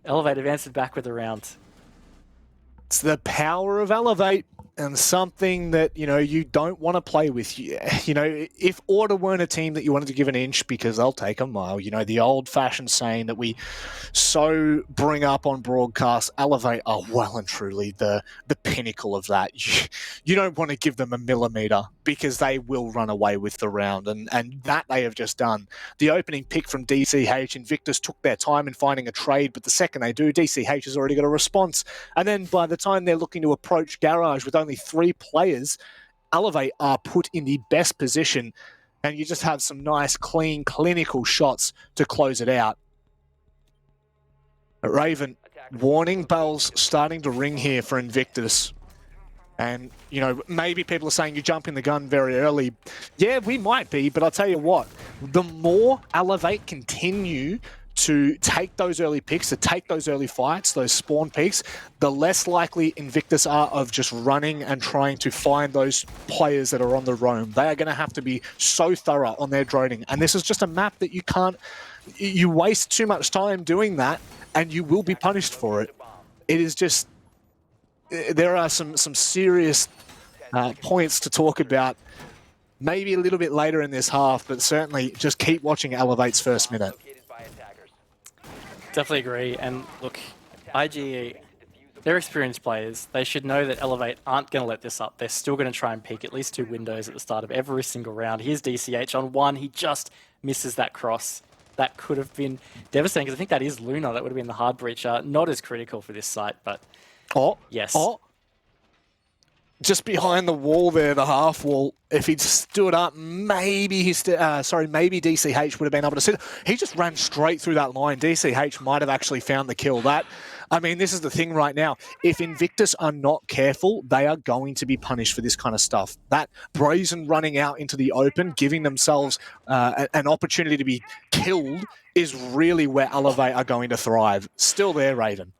Elevate advanced back with the round. It's the power of Elevate, and something that, you know, you don't want to play with. You know, if Order weren't a team that you wanted to give an inch because they'll take a mile, you know, the old-fashioned saying that we so bring up on broadcast, Elevate are well and truly the pinnacle of that. You don't want to give them a millimeter because they will run away with the round, and that they have just done. The opening pick from DCH, Invictus took their time in finding a trade, but the second they do, DCH has already got a response. And then by the time they're looking to approach Garage with only 3 players, Elevate are put in the best position, and you just have some nice, clean, clinical shots to close it out. But Raven, warning bells starting to ring here for Invictus. And, you know, maybe people are saying you're jumping the gun very early. Yeah, we might be, but I'll tell you what, the more Elevate continue to take those early picks, to take those early fights, those spawn peaks, the less likely Invictus are of just running and trying to find those players that are on the roam. They are going to have to be so thorough on their droning. And this is just a map that you can't... You waste too much time doing that, and you will be punished for it. It is just... There are some serious points to talk about, maybe a little bit later in this half, but certainly just keep watching Elevate's first minute. Definitely agree. And look, IG, they're experienced players. They should know that Elevate aren't going to let this up. They're still going to try and peak at least 2 windows at the start of every single round. Here's DCH on 1. He just misses that cross. That could have been devastating, because I think that is Luna. That would have been the hard breacher. Not as critical for this site, but yes. Just behind the wall there, the half wall. If he'd stood up, maybe maybe DCH would have been able to sit. He just ran straight through that line. DCH might have actually found the kill. I mean, this is the thing right now. If Invictus are not careful, they are going to be punished for this kind of stuff. That brazen running out into the open, giving themselves an opportunity to be killed, is really where Elevate are going to thrive. Still there, Raven.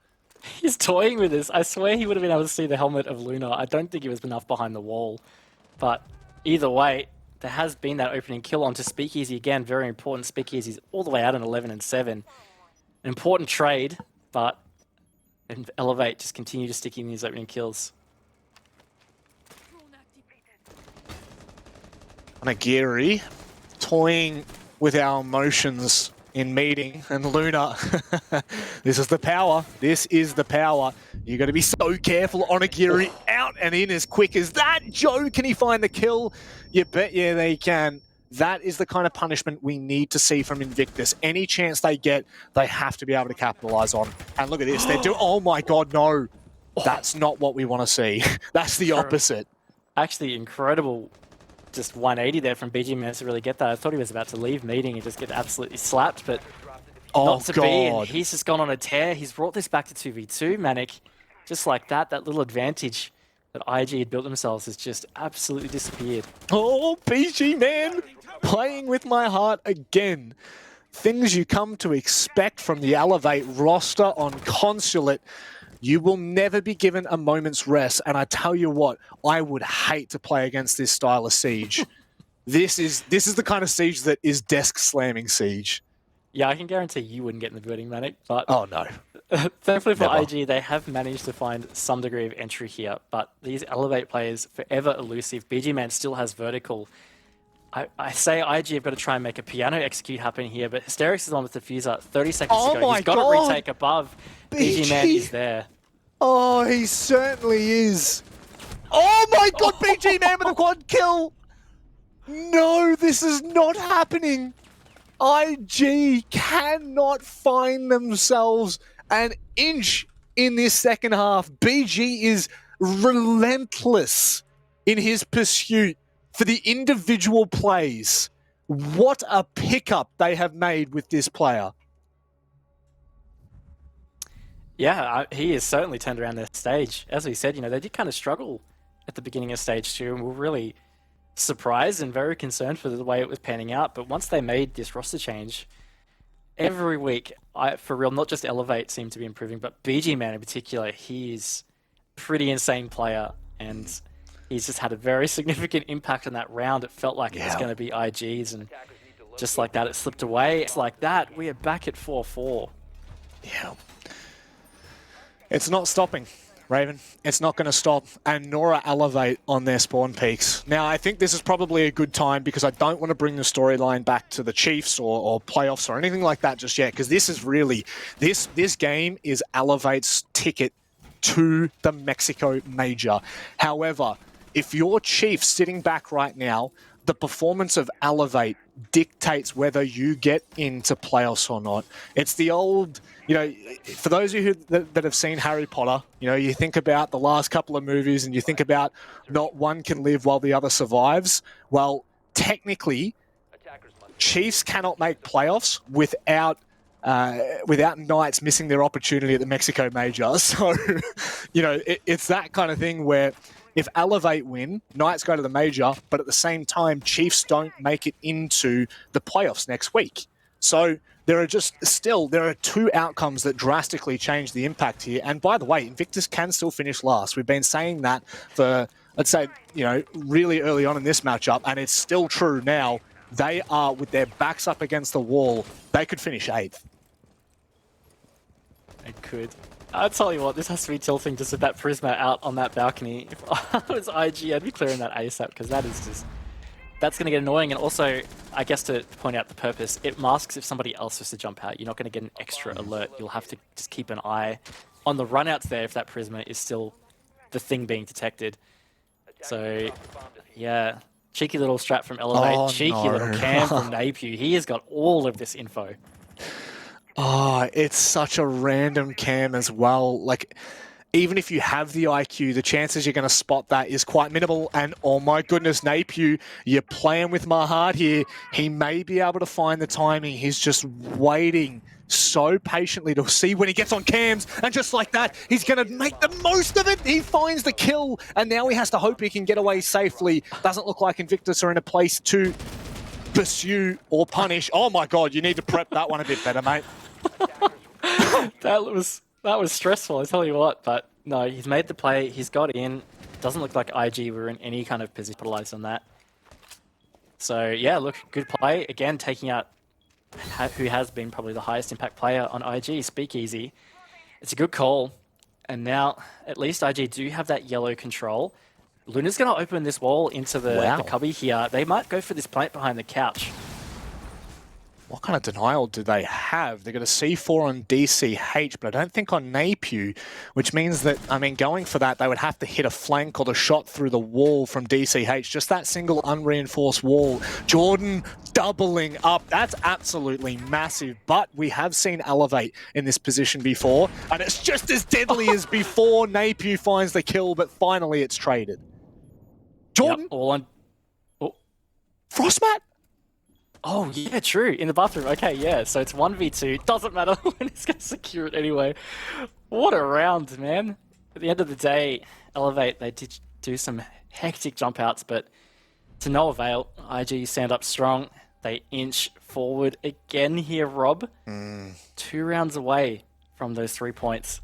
He's toying with this. I swear he would have been able to see the helmet of Luna. I don't think he was enough behind the wall. But either way, there has been that opening kill onto Speakeasy again. Very important. Speakeasy's all the way out in 11 and 7. An important trade, but Elevate just continue to stick in these opening kills. Onigiri toying with our emotions in meeting, and Luna, this is the power. This is the power. You got to be so careful. Onigiri out and in as quick as that. Joe, can he find the kill? You bet yeah they can. That is the kind of punishment we need to see from Invictus. Any chance they get, they have to be able to capitalize on. And look at this. They're doing... Oh my god, no. That's not what we want to see. That's the opposite. Actually, incredible. Just 180 there from BG Man to really get that. I thought he was about to leave meeting and just get absolutely slapped, but not to be. And he's just gone on a tear. He's brought this back to 2v2, Manic. Just like that, that little advantage that IG had built themselves has just absolutely disappeared. Oh, BG Man, playing with my heart again. Things you come to expect from the Elevate roster on Consulate. You will never be given a moment's rest, and I tell you what, I would hate to play against this style of siege. This is the kind of siege that is desk slamming siege. Yeah, I can guarantee you wouldn't get in the building, Manic, but... Oh, no. Thankfully for IG, they have managed to find some degree of entry here, but these Elevate players, forever elusive. BG Man still has vertical. I say IG have got to try and make a piano execute happen here, but Hysterics is on with Diffuser 30 seconds to go. He's got to retake above. BG Man is there. Oh, he certainly is. Oh my god, BG Man with a quad kill! No, this is not happening. IG cannot find themselves an inch in this second half. BG is relentless in his pursuit for the individual plays. What a pickup they have made with this player. Yeah, he has certainly turned around their stage. As we said, they did kind of struggle at the beginning of stage 2 and were really surprised and very concerned for the way it was panning out. But once they made this roster change, every week, for real, not just Elevate seemed to be improving, but BG Man in particular, he's a pretty insane player, and he's just had a very significant impact on that round. It felt like it was going to be IG's, and just like that, it slipped away. It's like that, we are back at 4-4. Yeah. It's not stopping, Raven. It's not going to stop, and Nora Elevate on their spawn peaks. Now, I think this is probably a good time because I don't want to bring the storyline back to the Chiefs or playoffs or anything like that just yet, because this is really, this game is Elevate's ticket to the Mexico Major. However, if you're Chiefs sitting back right now, the performance of Elevate dictates whether you get into playoffs or not. It's the old, for those of you that have seen Harry Potter, you think about the last couple of movies and you think about not one can live while the other survives. Well, technically, Chiefs cannot make playoffs without Knights missing their opportunity at the Mexico Major. So, it's that kind of thing where if Elevate win, Knights go to the Major, but at the same time, Chiefs don't make it into the playoffs next week. So there are two outcomes that drastically change the impact here. And by the way, Invictus can still finish last. We've been saying that for, let's say, really early on in this matchup, and it's still true now. They are, with their backs up against the wall, they could finish 8th. They could. I'll tell you what, this has to be tilting just with that Prisma out on that balcony. If I was IG, I'd be clearing that ASAP, because that's going to get annoying. And also, I guess to point out the purpose, it masks if somebody else was to jump out. You're not going to get an extra alert. You'll have to just keep an eye on the runouts there if that Prisma is still the thing being detected. So, yeah, cheeky little strat from Elevate, little cam from Napu. He has got all of this info. Oh, it's such a random cam as well. Like, even if you have the IQ, the chances you're going to spot that is quite minimal. And oh my goodness, Napu, you're playing with my heart here. He may be able to find the timing. He's just waiting so patiently to see when he gets on cams. And just like that, he's going to make the most of it. He finds the kill. And now he has to hope he can get away safely. Doesn't look like Invictus are in a place to pursue or punish. Oh my God, you need to prep that one a bit better, mate. That was stressful, I tell you what. But no, he's made the play. He's got in. Doesn't look like IG were in any kind of position to capitalize on that. So yeah, look, good play again, taking out who has been probably the highest impact player on IG, Speakeasy. It's a good call, and now at least IG do have that yellow control. Luna's going to open this wall into the cubby here. They might go for this plant behind the couch. What kind of denial do they have? They've got a C4 on DCH, but I don't think on Napu, which means that, going for that, they would have to hit a flank or the shot through the wall from DCH. Just that single unreinforced wall. Jordan doubling up. That's absolutely massive, but we have seen Elevate in this position before, and it's just as deadly as before. Napu finds the kill, but finally it's traded. Jordan? Yep, all on. Oh. Frostmat? Oh, yeah, true. In the bathroom. Okay, yeah. So it's 1v2. Doesn't matter when he's going to secure it anyway. What a round, man. At the end of the day, Elevate, they did do some hectic jump outs, but to no avail. IG stand up strong. They inch forward again here, Rob. 2 rounds away from those 3 points.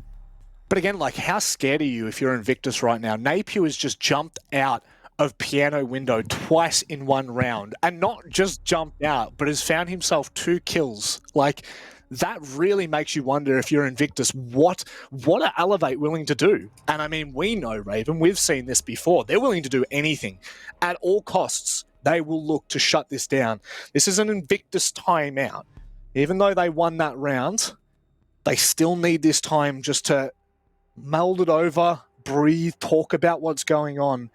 But again, how scared are you if you're Invictus right now? Napu has just jumped out of piano window twice in 1 round, and not just jumped out, but has found himself 2 kills. That really makes you wonder, if you're Invictus, what are Elevate willing to do? And we know, Raven, we've seen this before. They're willing to do anything. At all costs, they will look to shut this down. This is an Invictus timeout. Even though they won that round, they still need this time just to meld it over, breathe, talk about what's going on.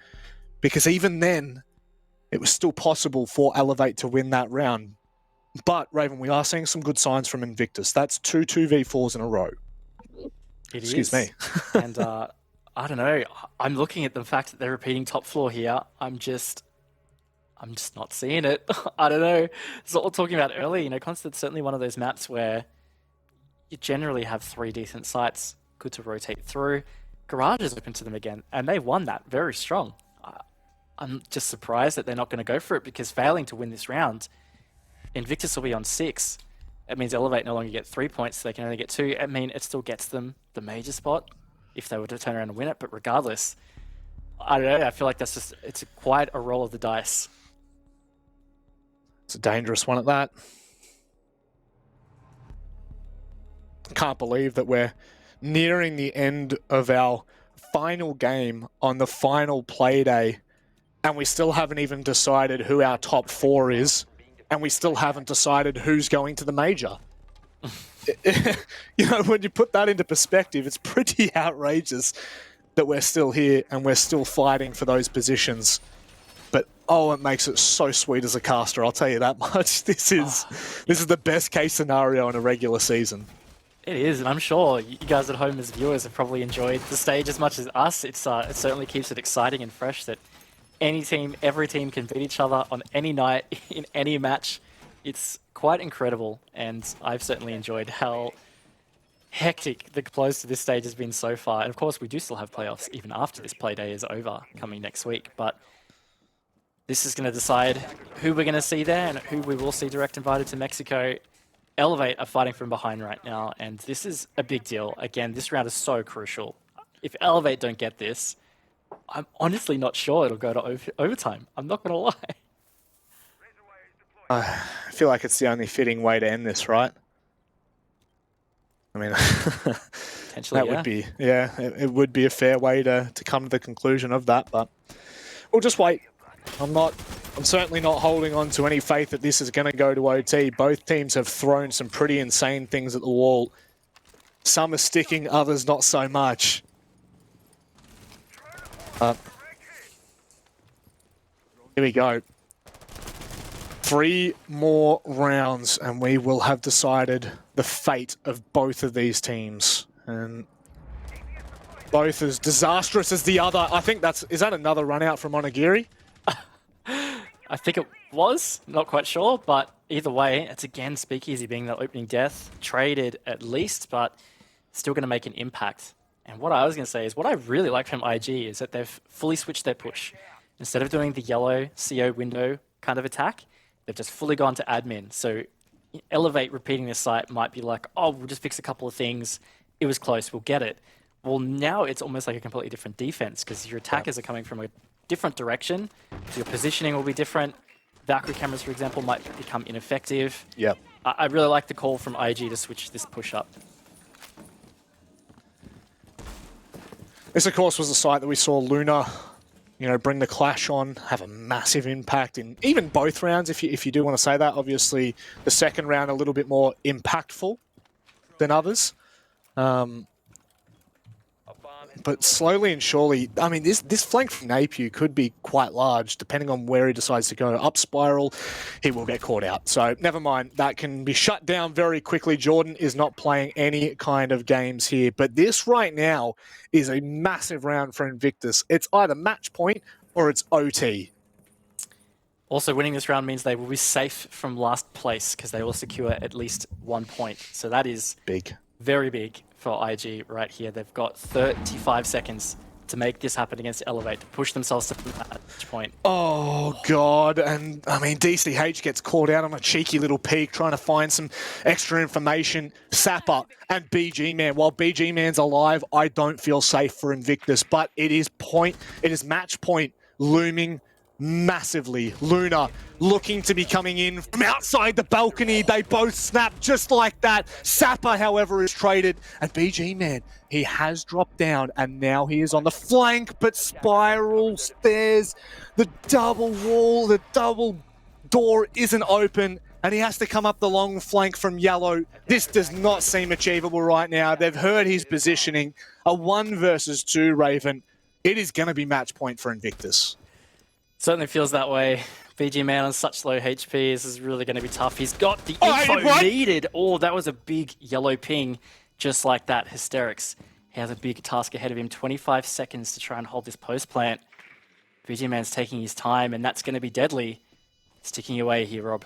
Because even then, it was still possible for Elevate to win that round. But, Raven, we are seeing some good signs from Invictus. That's two 2v4s in a row. Excuse me. And I don't know. I'm looking at the fact that they're repeating top floor here. I'm just not seeing it. I don't know. It's what we were talking about earlier. You know, Constant's certainly one of those maps where you generally have 3 decent sites, good to rotate through. Garage is open to them again, and they won that very strong. I'm just surprised that they're not going to go for it, because failing to win this round, Invictus will be on 6. It means Elevate no longer get 3 points, so they can only get 2. I mean, it still gets them the major spot if they were to turn around and win it, but regardless, I don't know, I feel like it's quite a roll of the dice. It's a dangerous one at that. Can't believe that we're nearing the end of our final game on the final Playday, and we still haven't even decided who our top 4 is, and we still haven't decided who's going to the major. You know, when you put that into perspective, it's pretty outrageous that we're still here and we're still fighting for those positions. But oh, it makes it so sweet as a caster, I'll tell you that much. This is the best case scenario in a regular season. It is, and I'm sure you guys at home as viewers have probably enjoyed the stage as much as us. It certainly keeps it exciting and fresh that every team can beat each other on any night, in any match. It's quite incredible, and I've certainly enjoyed how hectic the close to this stage has been so far. And of course, we do still have playoffs even after this Playday is over, coming next week. But this is going to decide who we're going to see there and who we will see direct invited to Mexico. Elevate are fighting from behind right now, and this is a big deal. Again, this round is so crucial. If Elevate don't get this, I'm honestly not sure it'll go to overtime. I'm not going to lie. I feel like it's the only fitting way to end this, right? I mean, Potentially, would be, it would be a fair way to come to the conclusion of that, but we'll just wait. I'm certainly not holding on to any faith that this is going to go to OT. Both teams have thrown some pretty insane things at the wall. Some are sticking, others not so much. Here we go. 3 more rounds and we will have decided the fate of both of these teams. And both as disastrous as the other. I think is that another run out from Onigiri? I think it was, not quite sure, but either way, it's again Speakeasy being the opening death, traded at least, but still going to make an impact. And what I was going to say is what I really like from IG is that they've fully switched their push. Instead of doing the yellow CO window kind of attack, they've just fully gone to admin. So Elevate repeating this site might be like, oh, we'll just fix a couple of things. It was close, we'll get it. Well, now it's almost like a completely different defense because your attackers are coming from a different direction. So your positioning will be different. Valkyrie cameras, for example, might become ineffective. Yep. I really like the call from IG to switch this push up. This, of course, was a site that we saw Luna, bring the clash on, have a massive impact in even both rounds, if you do want to say that. Obviously, the second round a little bit more impactful than others. But slowly and surely, I mean, this flank from Napier could be quite large, depending on where he decides to go. Up spiral, he will get caught out. So never mind, that can be shut down very quickly. Jordan is not playing any kind of games here. But this right now is a massive round for Invictus. It's either match point or it's OT. Also, winning this round means they will be safe from last place because they will secure at least 1 point. So that is big, very big for IG right here. They've got 35 seconds to make this happen against Elevate, to push themselves to the match point. Oh, God. And, I mean, DCH gets caught out on a cheeky little peek, trying to find some extra information. Sapper and BG Man. While BG Man's alive, I don't feel safe for Invictus, but it is match point looming massively. Luna looking to be coming in from outside the balcony. They both snap just like that. Sapper, however, is traded. And BG Man, he has dropped down and now he is on the flank, but Spiral stairs, the double wall, the double door isn't open and he has to come up the long flank from Yellow. This does not seem achievable right now. They've heard his positioning. A 1 versus 2, Raven. It is going to be match point for Invictus. Certainly feels that way, BG Man on such low HP, this is really going to be tough. He's got the Oh, info what? needed. Oh, that was a big yellow ping, just like that. Hysterics. He has a big task ahead of him. 25 seconds to try and hold this post plant. BG Man's taking his time, and that's going to be deadly. Sticking away here, Rob.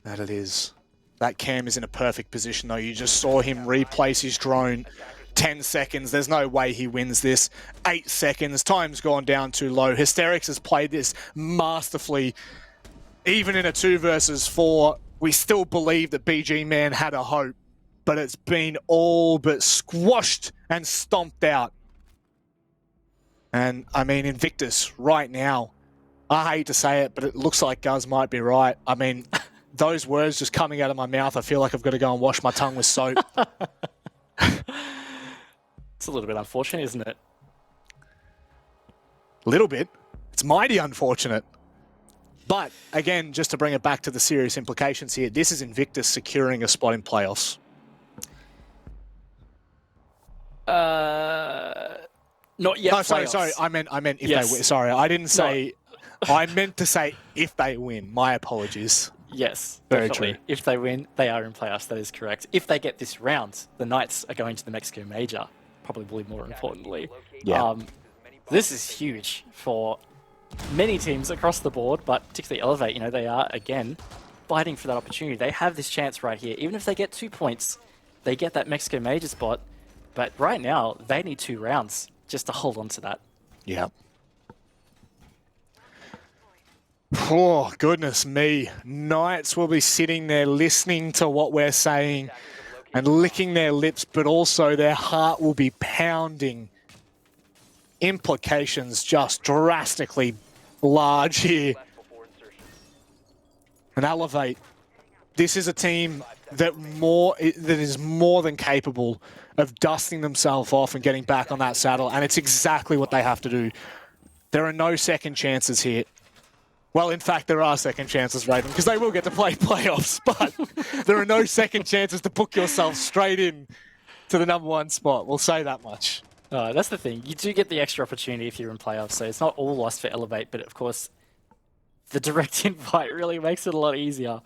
That it is. That Cam is in a perfect position, though. You just saw him replace his drone. 10 seconds. There's no way he wins this. 8 seconds. Time's gone down too low. Hysterics has played this masterfully. Even in a 2 versus 4, we still believe that BG Man had a hope, but it's been all but squashed and stomped out. And, I mean, Invictus, right now, I hate to say it, but it looks like Guz might be right. I mean, those words just coming out of my mouth, I feel like I've got to go and wash my tongue with soap. It's a little bit unfortunate, isn't it? A little bit. It's mighty unfortunate. But, again, just to bring it back to the serious implications here, this is Invictus securing a spot in playoffs. Not yet. Oh, sorry. playoffs. I meant if Yes. they win. Sorry, I didn't say... I meant to say if they win. My apologies. Yes, Very definitely. true. If they win, they are in playoffs. That is correct. If they get this round, the Knights are going to the Mexico Major. Probably more importantly. Yeah. This is huge for many teams across the board, but particularly Elevate. You know, they are again fighting for that opportunity. They have this chance right here. Even if they get 2 points, they get that Mexico Major spot. But right now, they need 2 rounds just to hold on to that. Yeah. Oh, goodness me. Knights will be sitting there listening to what we're saying and licking their lips, but also their heart will be pounding. Implications just drastically large here. And Elevate, this is a team that is more than capable of dusting themselves off and getting back on that saddle, and it's exactly what they have to do. There are no second chances here. Well, in fact, there are second chances, Raven, because they will get to play playoffs, but there are no second chances to book yourself straight in to the #1 spot. We'll say that much. That's the thing. You do get the extra opportunity if you're in playoffs, so it's not all lost for Elevate, but of course, the direct invite really makes it a lot easier.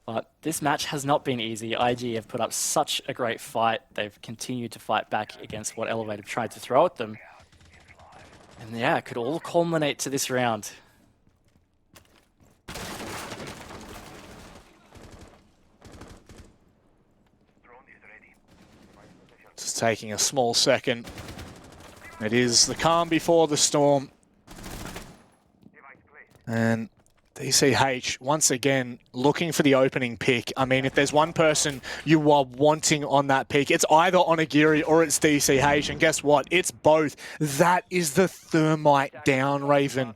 But this match has not been easy. IG have put up such a great fight. They've continued to fight back against what Elevate have tried to throw at them. And yeah, it could all culminate to this round. Just taking a small second. It is the calm before the storm. And DCH, once again, looking for the opening pick. I mean, if there's one person you are wanting on that pick, it's either Onigiri or it's DCH. And guess what? It's both. That is the thermite down, Raven.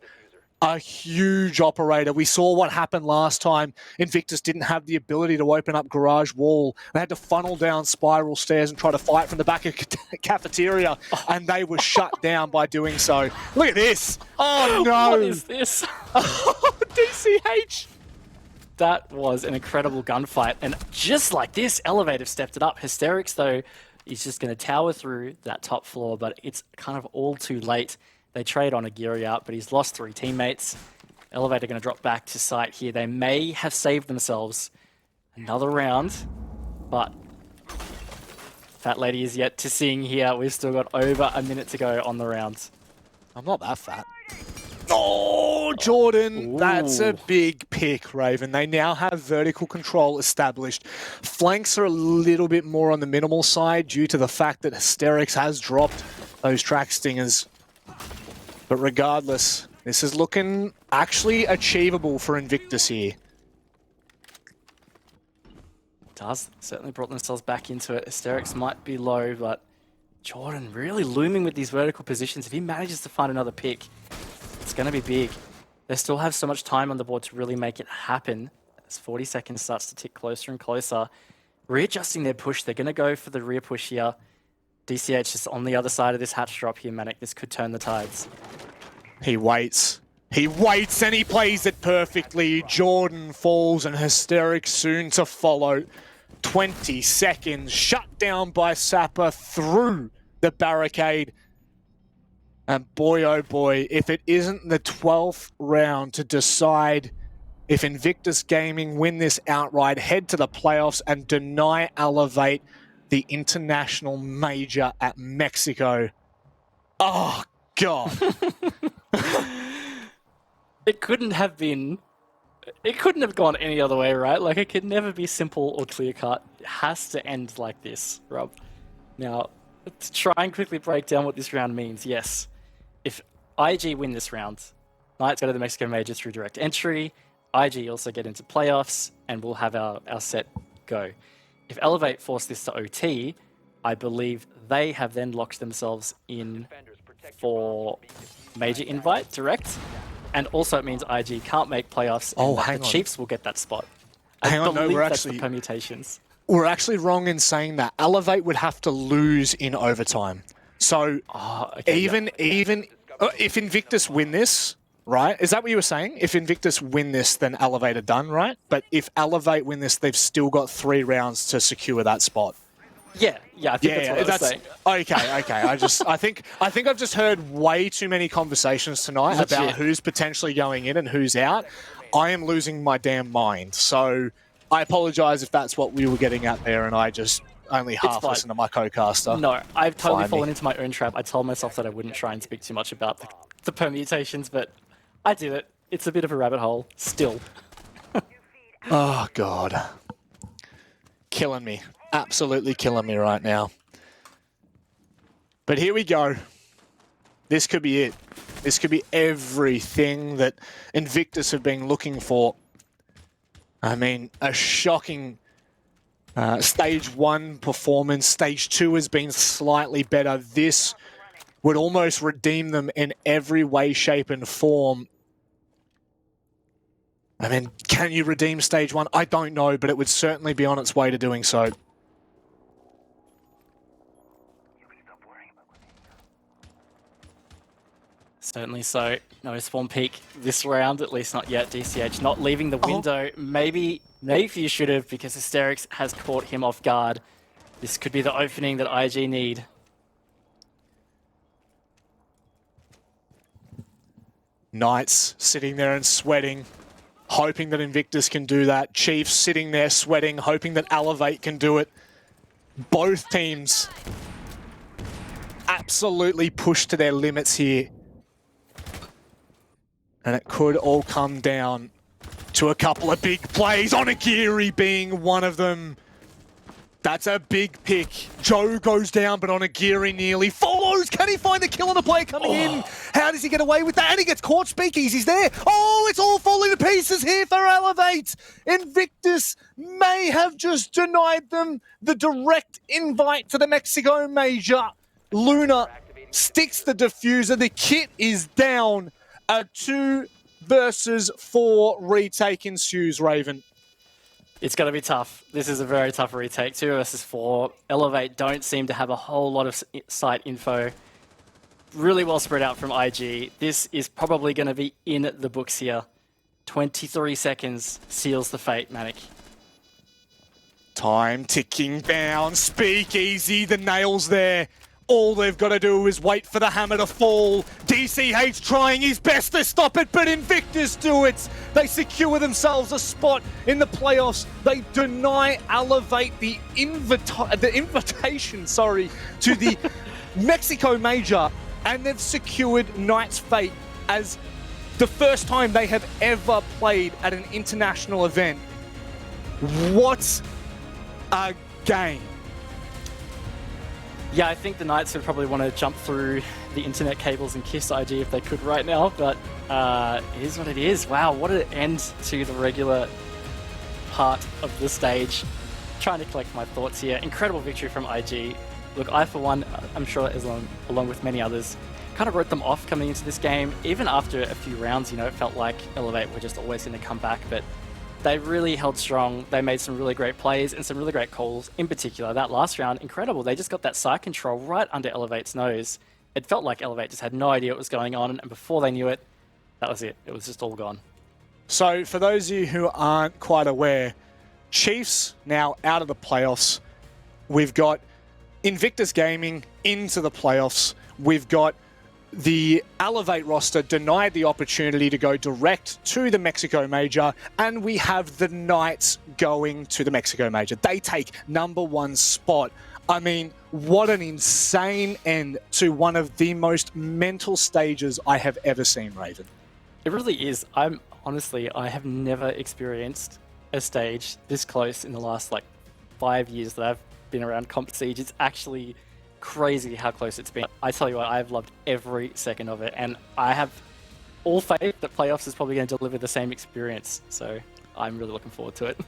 A huge operator. We saw what happened last time. Invictus didn't have the ability to open up garage wall. They had to funnel down spiral stairs and try to fight from the back of cafeteria, and they were shut down by doing so. Look at this. Oh, no. What is this? DCH. That was an incredible gunfight. And just like this, Elevate have stepped it up. Hysterics, though, is just going to tower through that top floor, but it's kind of all too late. They trade on Aguirre out, but he's lost 3 teammates. Elevate are going to drop back to site here. They may have saved themselves another round, but Fat Lady is yet to sing here. We've still got over a minute to go on the round. I'm not that fat. Oh, Jordan, that's a Ooh. big pick, Raven. They now have vertical control established. Flanks are a little bit more on the minimal side due to the fact that Hysterics has dropped those track stingers. But regardless, this is looking actually achievable for Invictus here. Does certainly brought themselves back into it. Hysterics might be low, but Jordan really looming with these vertical positions. If he manages to find another pick, it's going to be big. They still have so much time on the board to really make it happen. As 40 seconds starts to tick closer and closer. Readjusting their push. They're going to go for the rear push here. DCH is on the other side of this hatch drop here, Manic. This could turn the tides. He waits. He waits and he plays it perfectly. Jordan falls and Hysterics soon to follow. 20 seconds. Shut down by Sapper through the barricade. And boy, oh boy, if it isn't the 12th round to decide if Invictus Gaming win this outright, head to the playoffs and deny Elevate the international major at Mexico. Oh, God. It couldn't have been. It couldn't have gone any other way, right? Like, it could never be simple or clear cut. It has to end like this, Rob. Now, to try and quickly break down what this round means, yes. If IG win this round, Knights go to the Mexico Major through direct entry. IG also get into playoffs, and we'll have our set go. If Elevate force this to OT, I believe they have then locked themselves in for Major invite direct. And also it means IG can't make playoffs, and that the Chiefs will get that spot. Hang on, no, that's the permutations. We're actually wrong in saying that. Elevate would have to lose in overtime. So even if Invictus win this, right? Is that what you were saying? If Invictus win this, then Elevate are done, right? But if Elevate win this, they've still got 3 rounds to secure that spot. Yeah, I think that's what I was saying. Okay. I think I've just heard way too many conversations tonight about who's potentially going in and who's out. I am losing my damn mind. So I apologize if that's what we were getting at there, and I just only half listened to my co-caster. No, I've totally fallen into my own trap. I told myself that I wouldn't try and speak too much about the permutations, but I did it. It's a bit of a rabbit hole, still. Oh, God. Killing me. Absolutely killing me right now. But here we go. This could be it. This could be everything that Invictus have been looking for. I mean, a shocking Stage 1 performance. Stage 2 has been slightly better. This would almost redeem them in every way, shape, and form. I mean, can you redeem Stage 1? I don't know, but it would certainly be on its way to doing so. Certainly so. No spawn peak this round, at least not yet. DCH not leaving the window. Maybe you should have, because Hysterics has caught him off guard. This could be the opening that IG need. Knights sitting there and sweating, hoping that Invictus can do that. Chiefs sitting there sweating, hoping that Elevate can do it. Both teams absolutely pushed to their limits here. And it could all come down to a couple of big plays, Onigiri being one of them. That's a big pick. Joe goes down, but Onigiri nearly follows. Can he find the kill on the player coming in? How does he get away with that? And he gets caught. Speakeasy's there. Oh, it's all falling to pieces here for Elevate. Invictus may have just denied them the direct invite to the Mexico Major. Luna sticks the diffuser. The kit is down. A 2 versus 4 retake ensues, Raven. It's going to be tough. This is a very tough retake. 2 versus 4. Elevate don't seem to have a whole lot of site info. Really well spread out from IG. This is probably going to be in the books here. 23 seconds seals the fate, Manic. Time ticking down. Speakeasy, the nails there. All they've got to do is wait for the hammer to fall. DCH trying his best to stop it, but Invictus do it. They secure themselves a spot in the playoffs. They deny Elevate the invitation, to the Mexico Major, and they've secured Knight's fate as the first time they have ever played at an international event. What a game. Yeah, I think the Knights would probably want to jump through the internet cables and kiss IG if they could right now, but it is what it is. Wow, what an end to the regular part of the stage. Trying to collect my thoughts here. Incredible victory from IG. Look, I for one, I'm sure along with many others, kind of wrote them off coming into this game. Even after a few rounds, it felt like Elevate were just always going to come back, but they really held strong. They made some really great plays and some really great calls. In particular, that last round, incredible. They just got that side control right under Elevate's nose. It felt like Elevate just had no idea what was going on, and before they knew it, that was it. It was just all gone. So for those of you who aren't quite aware, Chiefs now out of the playoffs. We've got Invictus Gaming into the playoffs. We've got the Elevate roster denied the opportunity to go direct to the Mexico Major, and we have the Knights going to the Mexico Major. They take #1 spot. I mean, what an insane end to one of the most mental stages I have ever seen, Raven. It really is. Honestly, I have never experienced a stage this close in the last 5 years that I've been around Comp Siege. It's actually crazy how close it's been. I tell you what, I've loved every second of it, and I have all faith that playoffs is probably going to deliver the same experience. So I'm really looking forward to it.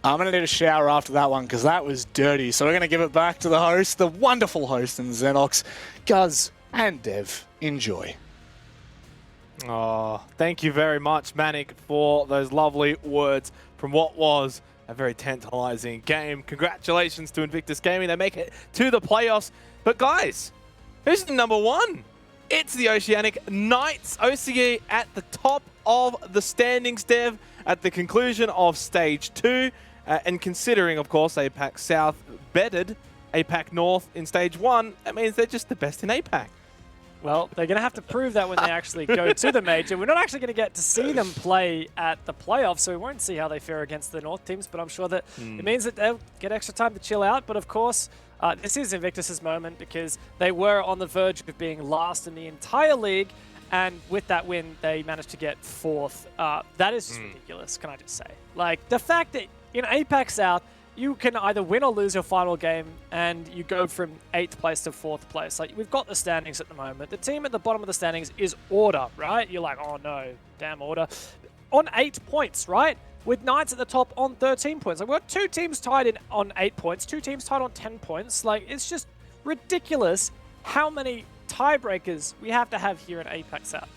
I'm going to need a shower after that one because that was dirty. So we're going to give it back to the host, the wonderful host in Xenox. Guz and Dev, enjoy. Oh, thank you very much, Manic, for those lovely words from what was a very tantalizing game. Congratulations to Invictus Gaming. They make it to the playoffs. But guys, who's the #1? It's the Oceanic Knights. OCE at the top of the standings, Dev, at the conclusion of Stage 2. And considering, of course, APAC South bedded APAC North in Stage 1, that means they're just the best in APAC. Well, they're going to have to prove that when they actually go to the Major. We're not actually going to get to see them play at the playoffs, so we won't see how they fare against the North teams, but I'm sure that it means that they'll get extra time to chill out. But of course, this is Invictus's moment because they were on the verge of being last in the entire league, and with that win, they managed to get 4th. That is just ridiculous, can I just say. Like, the fact that in APAC South, you can either win or lose your final game, and you go from 8th place to 4th place. Like, we've got the standings at the moment. The team at the bottom of the standings is Order, right? You're like, oh no, damn Order. On 8 points, right? With Knights at the top on 13 points. Like, we've got 2 teams tied on 8 points, 2 teams tied on 10 points. Like, it's just ridiculous how many tiebreakers we have to have here in APAC South.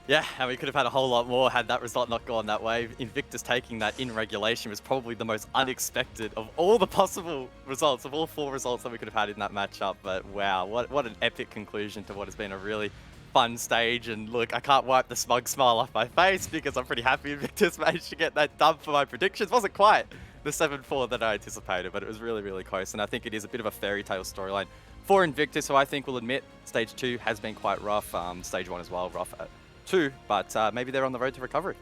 Yeah, and we could have had a whole lot more had that result not gone that way. Invictus taking that in regulation was probably the most unexpected of all the possible results, of all 4 results that we could have had in that matchup. But wow, what an epic conclusion to what has been a really fun stage. And look, I can't wipe the smug smile off my face because I'm pretty happy Invictus managed to get that dub for my predictions. Wasn't quite the 7-4 that I anticipated, but it was really, really close. And I think it is a bit of a fairy tale storyline for Invictus, who I think will admit Stage 2 has been quite rough. Stage 1 as well, rough too, but maybe they're on the road to recovery.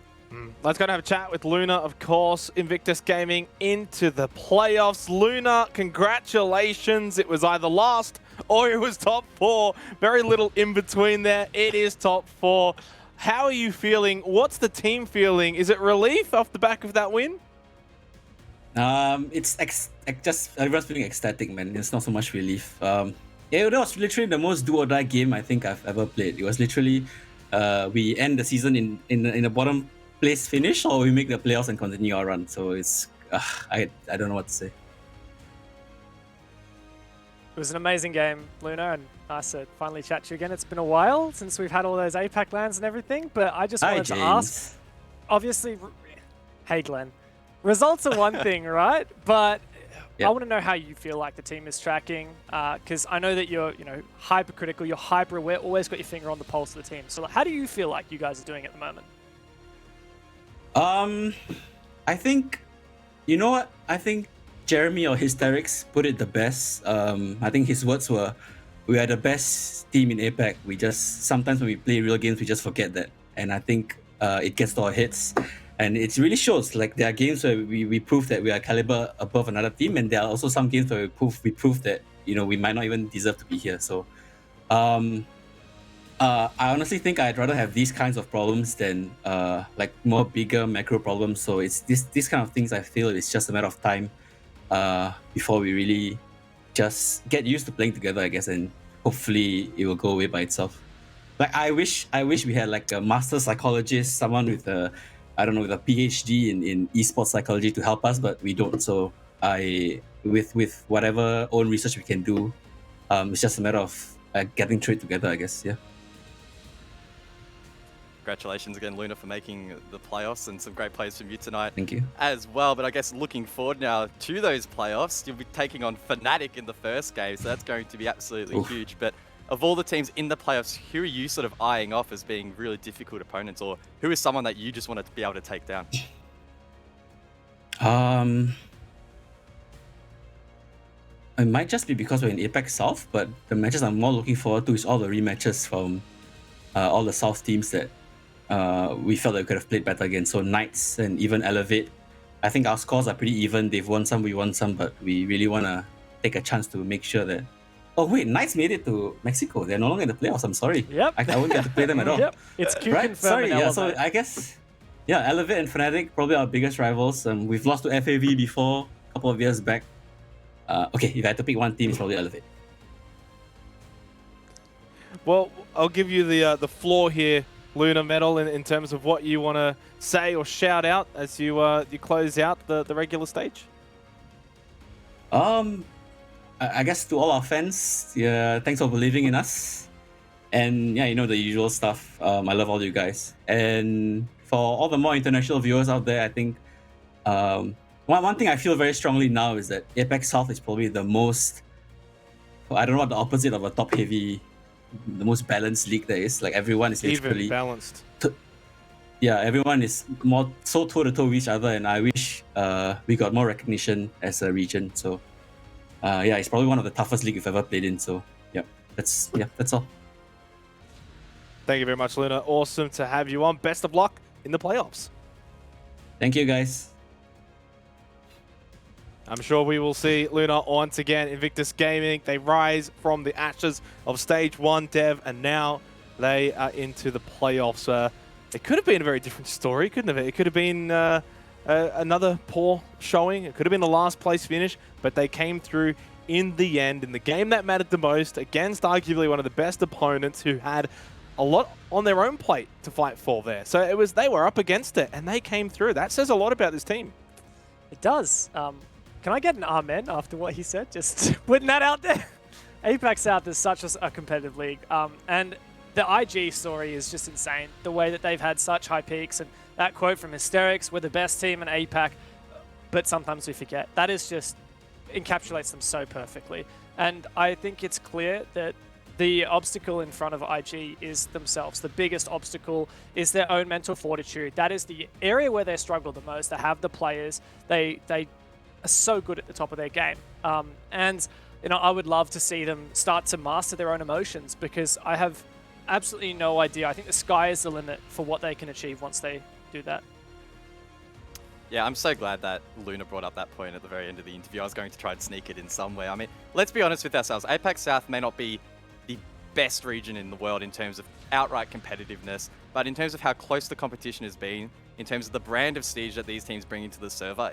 Let's go and have a chat with Luna, of course. Invictus Gaming into the playoffs. Luna, congratulations. It was either last or it was top 4. Very little in between there. It is top 4. How are you feeling? What's the team feeling? Is it relief off the back of that win? It's just everyone's feeling ecstatic, man. It's not so much relief. Yeah, that was literally the most do or die game I think I've ever played. It was literally we end the season in a bottom place finish, or we make the playoffs and continue our run. So it's I don't know what to say. It was an amazing game, Luna, and nice to finally chat to you again. It's been a while since we've had all those APAC lands and everything, but I just wanted to ask, obviously, hey Glenn, results are one thing, right? But I want to know how you feel like the team is tracking, because I know that you're, hypercritical, you're hyper aware, always got your finger on the pulse of the team. So how do you feel like you guys are doing at the moment? I think, you know what? I think Jeremy or Hysterics put it the best. I think his words were, we are the best team in APAC. We just, sometimes when we play real games, we just forget that. And I think it gets to our heads. And it really shows, like, there are games where we prove that we are caliber above another team, and there are also some games where we prove that, we might not even deserve to be here. So I honestly think I'd rather have these kinds of problems than like more bigger macro problems. So it's these kind of things, I feel it's just a matter of time before we really just get used to playing together, I guess, and hopefully it will go away by itself. Like, I wish we had like a master psychologist, someone with a with a PhD in esports psychology to help us, but we don't. So with whatever own research we can do, it's just a matter of getting through it together, I guess. Yeah. Congratulations again, Luna, for making the playoffs, and some great plays from you tonight. Thank you. As well, but I guess looking forward now to those playoffs, you'll be taking on Fnatic in the first game, so that's going to be absolutely huge. But of all the teams in the playoffs, who are you sort of eyeing off as being really difficult opponents, or who is someone that you just want to be able to take down? it might just be because we're in APAC South, but the matches I'm more looking forward to is all the rematches from all the South teams that we felt that we could have played better against. So Knights and even Elevate. I think our scores are pretty even. They've won some, we won some, but we really want to take a chance to make sure that... Oh wait, Knights made it to Mexico. They're no longer in the playoffs. I'm sorry. Yep. I won't get to play them at all. Yep. It's Q Right? confirmed. Sorry. and Yeah. So Elevate. I guess, yeah, Elevate and Fnatic probably our biggest rivals. We've lost to FAV before a couple of years back. Okay, if I had to pick one team, it's probably Elevate. Well, I'll give you the floor here, Luna Metal, in terms of what you want to say or shout out as you close out the regular stage. I guess to all our fans, yeah, thanks for believing in us. And yeah, you know the usual stuff. I love all you guys. And for all the more international viewers out there, I think one thing I feel very strongly now is that APAC South is probably the most, I don't know what the opposite of a top-heavy, the most balanced league there is. Like everyone is literally Even balanced. Yeah, everyone is more so toe-to-toe with each other, and I wish we got more recognition as a region. So yeah, it's probably one of the toughest league we've ever played in. So yeah, that's all. Thank you very much, Luna. Awesome to have you on. Best of luck in the playoffs. Thank you, guys. I'm sure we will see Luna once again. Invictus Gaming, they rise from the ashes of Stage 1 Dev, and now they are into the playoffs. It could have been a very different story, couldn't it? It could have been another poor showing. It could have been a last place finish, but they came through in the end, in the game that mattered the most, against arguably one of the best opponents who had a lot on their own plate to fight for there. So it was, they were up against it, and they came through. That says a lot about this team. It does. Can I get an amen after what he said? Just putting that out there. APAC South is such a competitive league. And the IG story is just insane. The way that they've had such high peaks, and that quote from Hysterics, we're the best team in APAC, but sometimes we forget. That is just encapsulates them so perfectly. And I think it's clear that the obstacle in front of IG is themselves. The biggest obstacle is their own mental fortitude. That is the area where they struggle the most. They have the players. They are so good at the top of their game. And you know, I would love to see them start to master their own emotions, because I have absolutely no idea. I think the sky is the limit for what they can achieve once they do that. Yeah, I'm so glad that Luna brought up that point at the very end of the interview. I was going to try and sneak it in some way. I mean, let's be honest with ourselves. APAC South may not be the best region in the world in terms of outright competitiveness, but in terms of how close the competition has been, in terms of the brand of Siege that these teams bring into the server,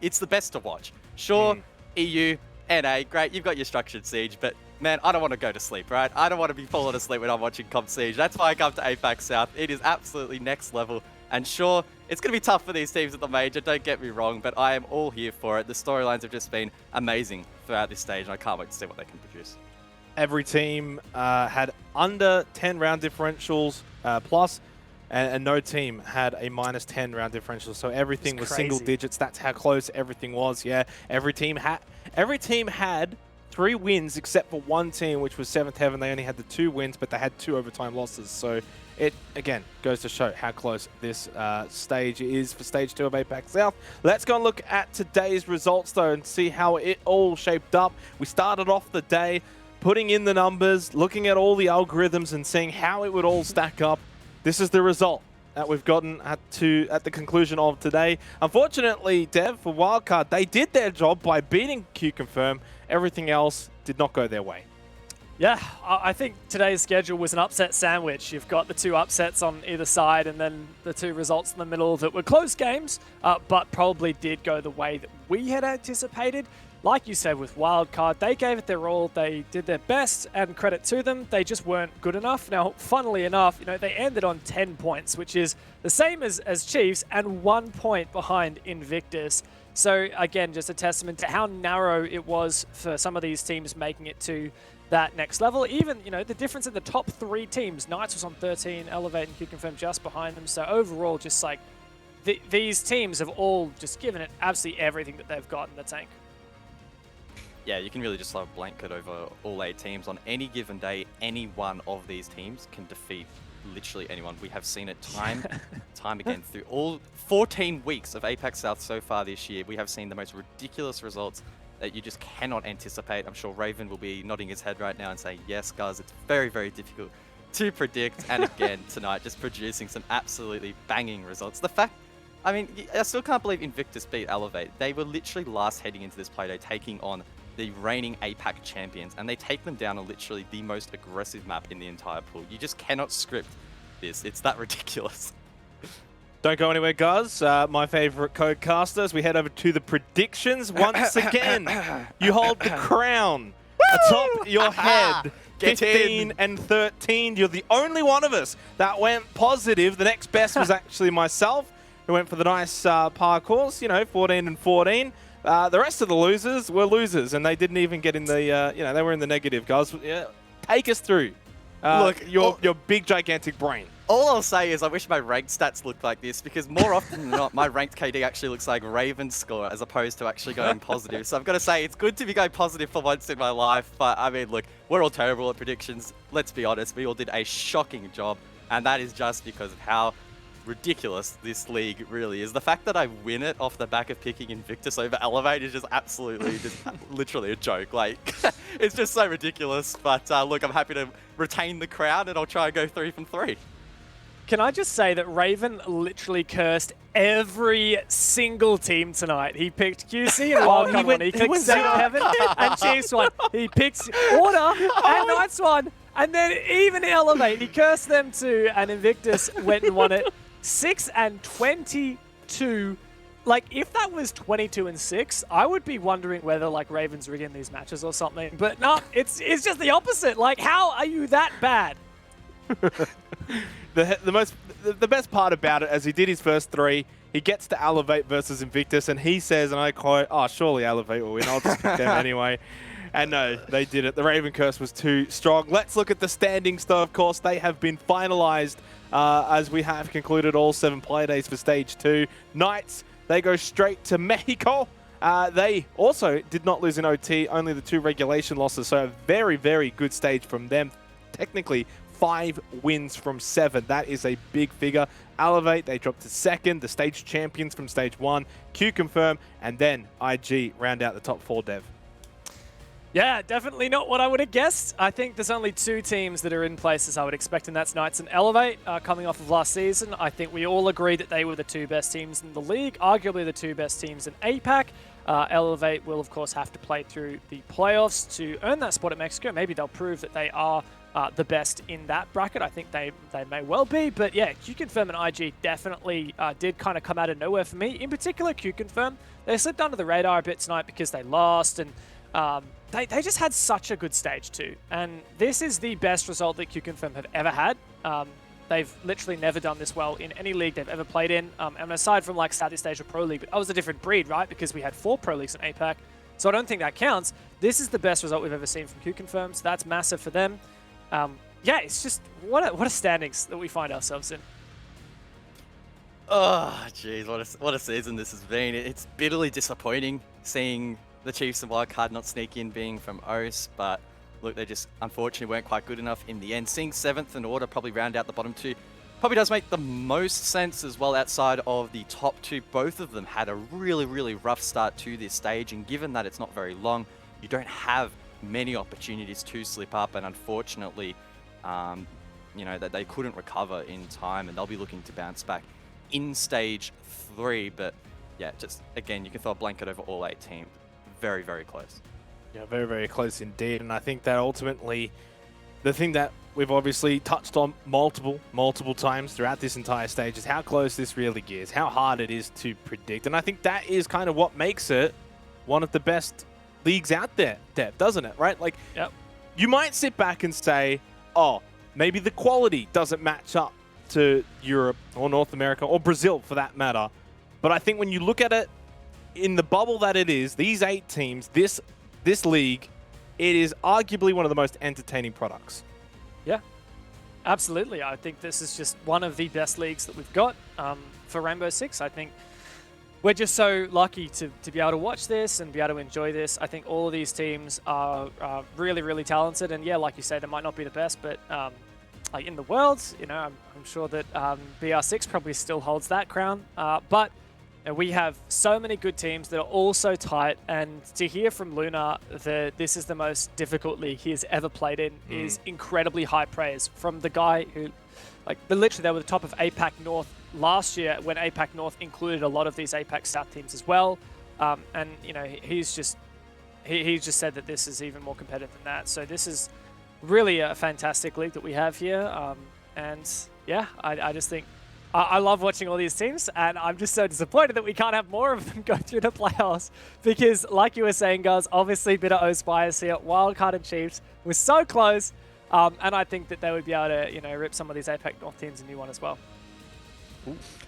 it's the best to watch. Sure, EU, NA, great, you've got your structured Siege, but man, I don't want to go to sleep, right? I don't want to be falling asleep when I'm watching Comp Siege. That's why I come to APAC South. It is absolutely next level. And sure, it's going to be tough for these teams at the major, don't get me wrong, but I am all here for it. The storylines have just been amazing throughout this stage, and I can't wait to see what they can produce. Every team had under 10 round differentials plus, and no team had a minus 10 round differential. So everything was single digits. That's how close everything was. Yeah, every team had 3 wins except for one team, which was 7th Heaven. They only had the 2 wins, but they had 2 overtime losses. So it, again, goes to show how close this stage is for Stage 2 of APAC South. Let's go and look at today's results, though, and see how it all shaped up. We started off the day putting in the numbers, looking at all the algorithms and seeing how it would all stack up. This is the result that we've gotten at the conclusion of today. Unfortunately, Dev, for Wildcard, they did their job by beating Q-Confirm. Everything else did not go their way. Yeah, I think today's schedule was an upset sandwich. You've got the 2 upsets on either side, and then the 2 results in the middle that were close games, but probably did go the way that we had anticipated. Like you said with Wildcard, they gave it their all. They did their best, and credit to them. They just weren't good enough. Now, funnily enough, you know, they ended on 10 points, which is the same as Chiefs, and 1 point behind Invictus. So again, just a testament to how narrow it was for some of these teams making it to that next level. Even, you know, the difference in the top 3 teams, Knights was on 13, Elevate and Q-Confirm just behind them. So overall, just like these teams have all just given it absolutely everything that they've got in the tank. Yeah, you can really just throw a blanket over all 8 teams. On any given day, any one of these teams can defeat literally anyone. We have seen it time again through all 14 weeks of APAC South so far this year. We have seen the most ridiculous results that you just cannot anticipate. I'm sure Raven will be nodding his head right now and saying, yes, guys, it's very, very difficult to predict. And again, tonight, just producing some absolutely banging results. The fact, I mean, I still can't believe Invictus beat Elevate. They were literally last heading into this Playday taking on the reigning APAC champions, and they take them down on literally the most aggressive map in the entire pool. You just cannot script this. It's that ridiculous. Don't go anywhere, guys. My favorite codecasters. We head over to the predictions. Once again, you hold the crown atop your head. Get 15 in. and 13. You're the only one of us that went positive. The next best was actually myself, who went for the nice parkours, you know, 14 and 14. The rest of the losers were losers, and they didn't even get in the, they were in the negative, guys. Yeah, take us through. Look, your big, gigantic brain. All I'll say is I wish my ranked stats looked like this, because more often than not, my ranked KD actually looks like Raven's score as opposed to actually going positive. So I've got to say, it's good to be going positive for once in my life. But I mean, look, we're all terrible at predictions. Let's be honest. We all did a shocking job. And that is just because of how ridiculous this league really is. The fact that I win it off the back of picking Invictus over Elevate is just absolutely, just literally a joke. Like, it's just so ridiculous. But look, I'm happy to retain the crown, and I'll try and go 3 from 3. Can I just say that Raven literally cursed every single team tonight. He picked QC and Wildcard one. He picked Saint Heaven and Chiefs one. He picked Order and Knights one. And then even Elevate, he cursed them too. And Invictus went and won it 6 and 22. Like, if that was 22 and 6, I would be wondering whether, like, Raven's rigging these matches or something. But no, it's just the opposite. Like, how are you that bad? The best part about it, as he did his first 3, he gets to Elevate versus Invictus, and he says, and I quote, "Oh, surely Elevate will win. I'll just pick them anyway." And no, they did it. The Raven curse was too strong. Let's look at the standings, though. Of course, they have been finalized as we have concluded all 7 Playdays for Stage 2. Knights, they go straight to Mexico. They also did not lose in OT, only the 2 regulation losses, so a very, very good stage from them. Technically, 5 wins from 7. That is a big figure. Elevate, they dropped to 2nd. The stage champions from Stage 1. Q confirm, and then IG round out the top 4, Dev. Yeah, definitely not what I would have guessed. I think there's only 2 teams that are in place as I would expect, and that's Knights and Elevate. Coming off of last season, I think we all agree that they were the 2 best teams in the league, arguably the 2 best teams in APAC. Elevate will, of course, have to play through the playoffs to earn that spot at Mexico. Maybe they'll prove that they are the best in that bracket. I think they may well be. But yeah, Q-Confirm and IG definitely did kind of come out of nowhere for me. In particular, Q-Confirm, they slipped under the radar a bit tonight because they lost, and they just had such a good stage too. And this is the best result that Q-Confirm have ever had. They've literally never done this well in any league they've ever played in. And aside from like Southeast Asia Pro League, but that was a different breed, right? Because we had 4 Pro Leagues in APAC. So I don't think that counts. This is the best result we've ever seen from Q-Confirm, so that's massive for them. Yeah, it's just, what a standings that we find ourselves in. Oh, jeez, what a season this has been. It's bitterly disappointing seeing the Chiefs and Wildcard not sneak in being from OS, but look, they just unfortunately weren't quite good enough in the end. Seeing 7th and Order probably round out the bottom 2 probably does make the most sense as well outside of the top 2. Both of them had a really, really rough start to this stage, and given that it's not very long, you don't have many opportunities to slip up, and unfortunately, that they couldn't recover in time, and they'll be looking to bounce back in Stage 3. But yeah, just again, you can throw a blanket over all 8 teams. Very, very close. Yeah, very, very close indeed. And I think that ultimately, the thing that we've obviously touched on multiple times throughout this entire stage is how close this really is, how hard it is to predict. And I think that is kind of what makes it one of the best leagues out there, Deb, doesn't it? Right? Like, yep. You might sit back and say, oh, maybe the quality doesn't match up to Europe or North America or Brazil for that matter. But I think when you look at it in the bubble that it is, these 8 teams, this league, it is arguably one of the most entertaining products. Yeah, absolutely. I think this is just one of the best leagues that we've got for Rainbow Six. I think we're just so lucky to be able to watch this and be able to enjoy this. I think all of these teams are really, really talented. And yeah, like you say, they might not be the best, but like in the world, I'm sure that BR6 probably still holds that crown. But And we have so many good teams that are all so tight, and to hear from Luna that this is the most difficult league he has ever played in is incredibly high praise from the guy who, like, literally they were the top of APAC North last year when APAC North included a lot of these APAC South teams as well. And, you know, he's just said that this is even more competitive than that. So this is really a fantastic league that we have here. And yeah, I just think I love watching all these teams, and I'm just so disappointed that we can't have more of them go through the playoffs because, like you were saying, guys, obviously vetoes bias here, Wildcard and Chiefs was so close, and I think that they would be able to, you know, rip some of these APAC North teams a new one as well.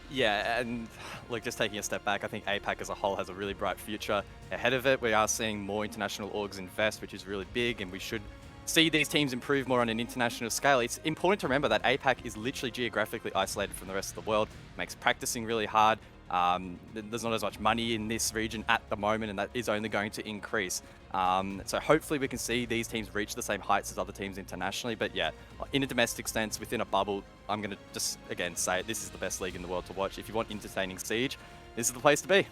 Yeah, and look, just taking a step back, I think APAC as a whole has a really bright future ahead of it. We are seeing more international orgs invest, which is really big, and we should see these teams improve more on an international scale. It's important to remember that APAC is literally geographically isolated from the rest of the world, makes practicing really hard. There's not as much money in this region at the moment, and that is only going to increase. So hopefully we can see these teams reach the same heights as other teams internationally. But yeah, in a domestic sense, within a bubble, I'm going to just, again, say this is the best league in the world to watch. If you want entertaining Siege, this is the place to be.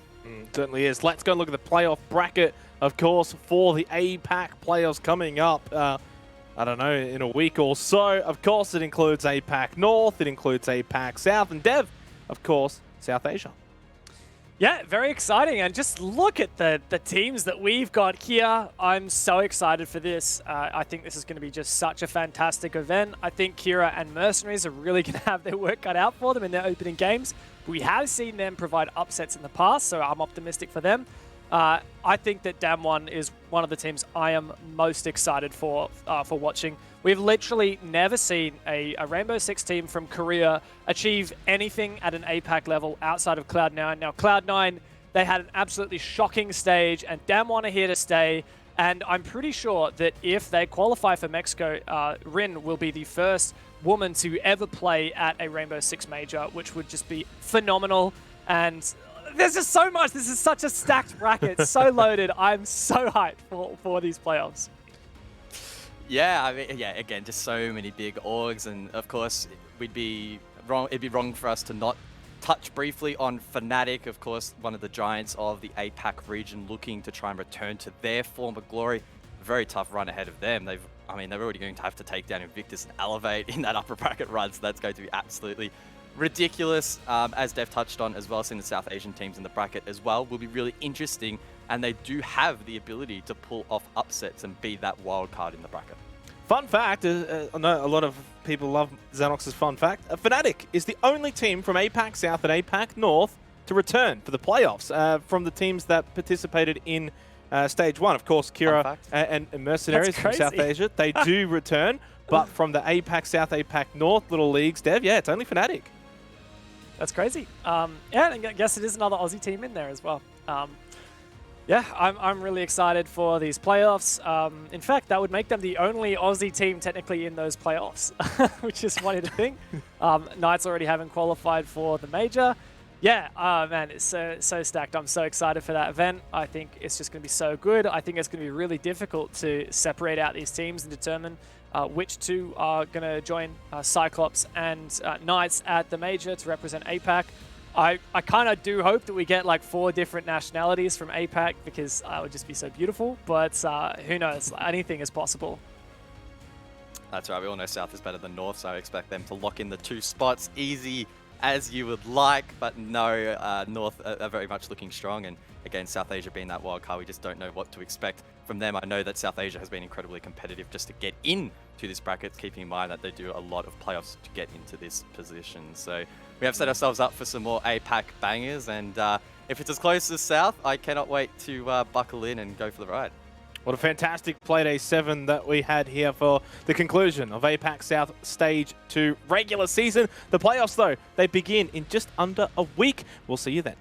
Certainly is. Let's go and look at the playoff bracket, of course, for the APAC playoffs coming up. I don't know, in a week or so. Of course, it includes APAC North, it includes APAC South, and Dev, of course, South Asia. Yeah, very exciting. And just look at the teams that we've got here. I'm so excited for this. I think this is going to be just such a fantastic event. I think Kira and Mercenaries are really going to have their work cut out for them in their opening games. We have seen them provide upsets in the past, so I'm optimistic for them. I think that Damwon is one of the teams I am most excited for watching. We've literally never seen a Rainbow Six team from Korea achieve anything at an APAC level outside of Cloud9. Now, Cloud9, they had an absolutely shocking stage, and Damwon are here to stay. And I'm pretty sure that if they qualify for Mexico, Rin will be the first woman to ever play at a Rainbow Six major, which would just be phenomenal. And there's just so much. This is such a stacked bracket, so loaded. I'm so hyped for these playoffs. Yeah, I mean, yeah, again, just so many big orgs, and of course, it'd be wrong for us to not touch briefly on Fnatic, of course, one of the giants of the APAC region, looking to try and return to their former glory. Very tough run ahead of them. They're already going to have to take down Invictus and Elevate in that upper bracket run, so that's going to be absolutely ridiculous. As Dev touched on as well, seeing the South Asian teams in the bracket as well will be really interesting, and they do have the ability to pull off upsets and be that wild card in the bracket. Fun fact, I know a lot of people love Xanox's fun fact, Fnatic is the only team from APAC South and APAC North to return for the playoffs from the teams that participated in Stage 1. Of course, Kira and Mercenaries from South Asia, they do return, but from the APAC South, APAC North little leagues, Dev, yeah, it's only Fnatic. That's crazy. Yeah, and I guess it is another Aussie team in there as well. Yeah, I'm really excited for these playoffs. In fact, that would make them the only Aussie team technically in those playoffs, which is funny to think. Knights already haven't qualified for the major. Yeah, man, it's so stacked. I'm so excited for that event. I think it's just going to be so good. I think it's going to be really difficult to separate out these teams and determine which two are going to join Cyclops and Knights at the major to represent APAC. I kind of do hope that we get like 4 different nationalities from APAC, because it would just be so beautiful, but who knows, anything is possible. That's right, we all know South is better than North, so I expect them to lock in the 2 spots easy as you would like, but no, North are very much looking strong, and again, South Asia being that wild card, we just don't know what to expect from them. I know that South Asia has been incredibly competitive just to get in to this bracket, keeping in mind that they do a lot of playoffs to get into this position. So we have set ourselves up for some more APAC bangers, and if it's as close as South, I cannot wait to buckle in and go for the ride. What a fantastic Playday 7 that we had here for the conclusion of APAC South Stage 2 regular season. The playoffs, though, they begin in just under a week. We'll see you then.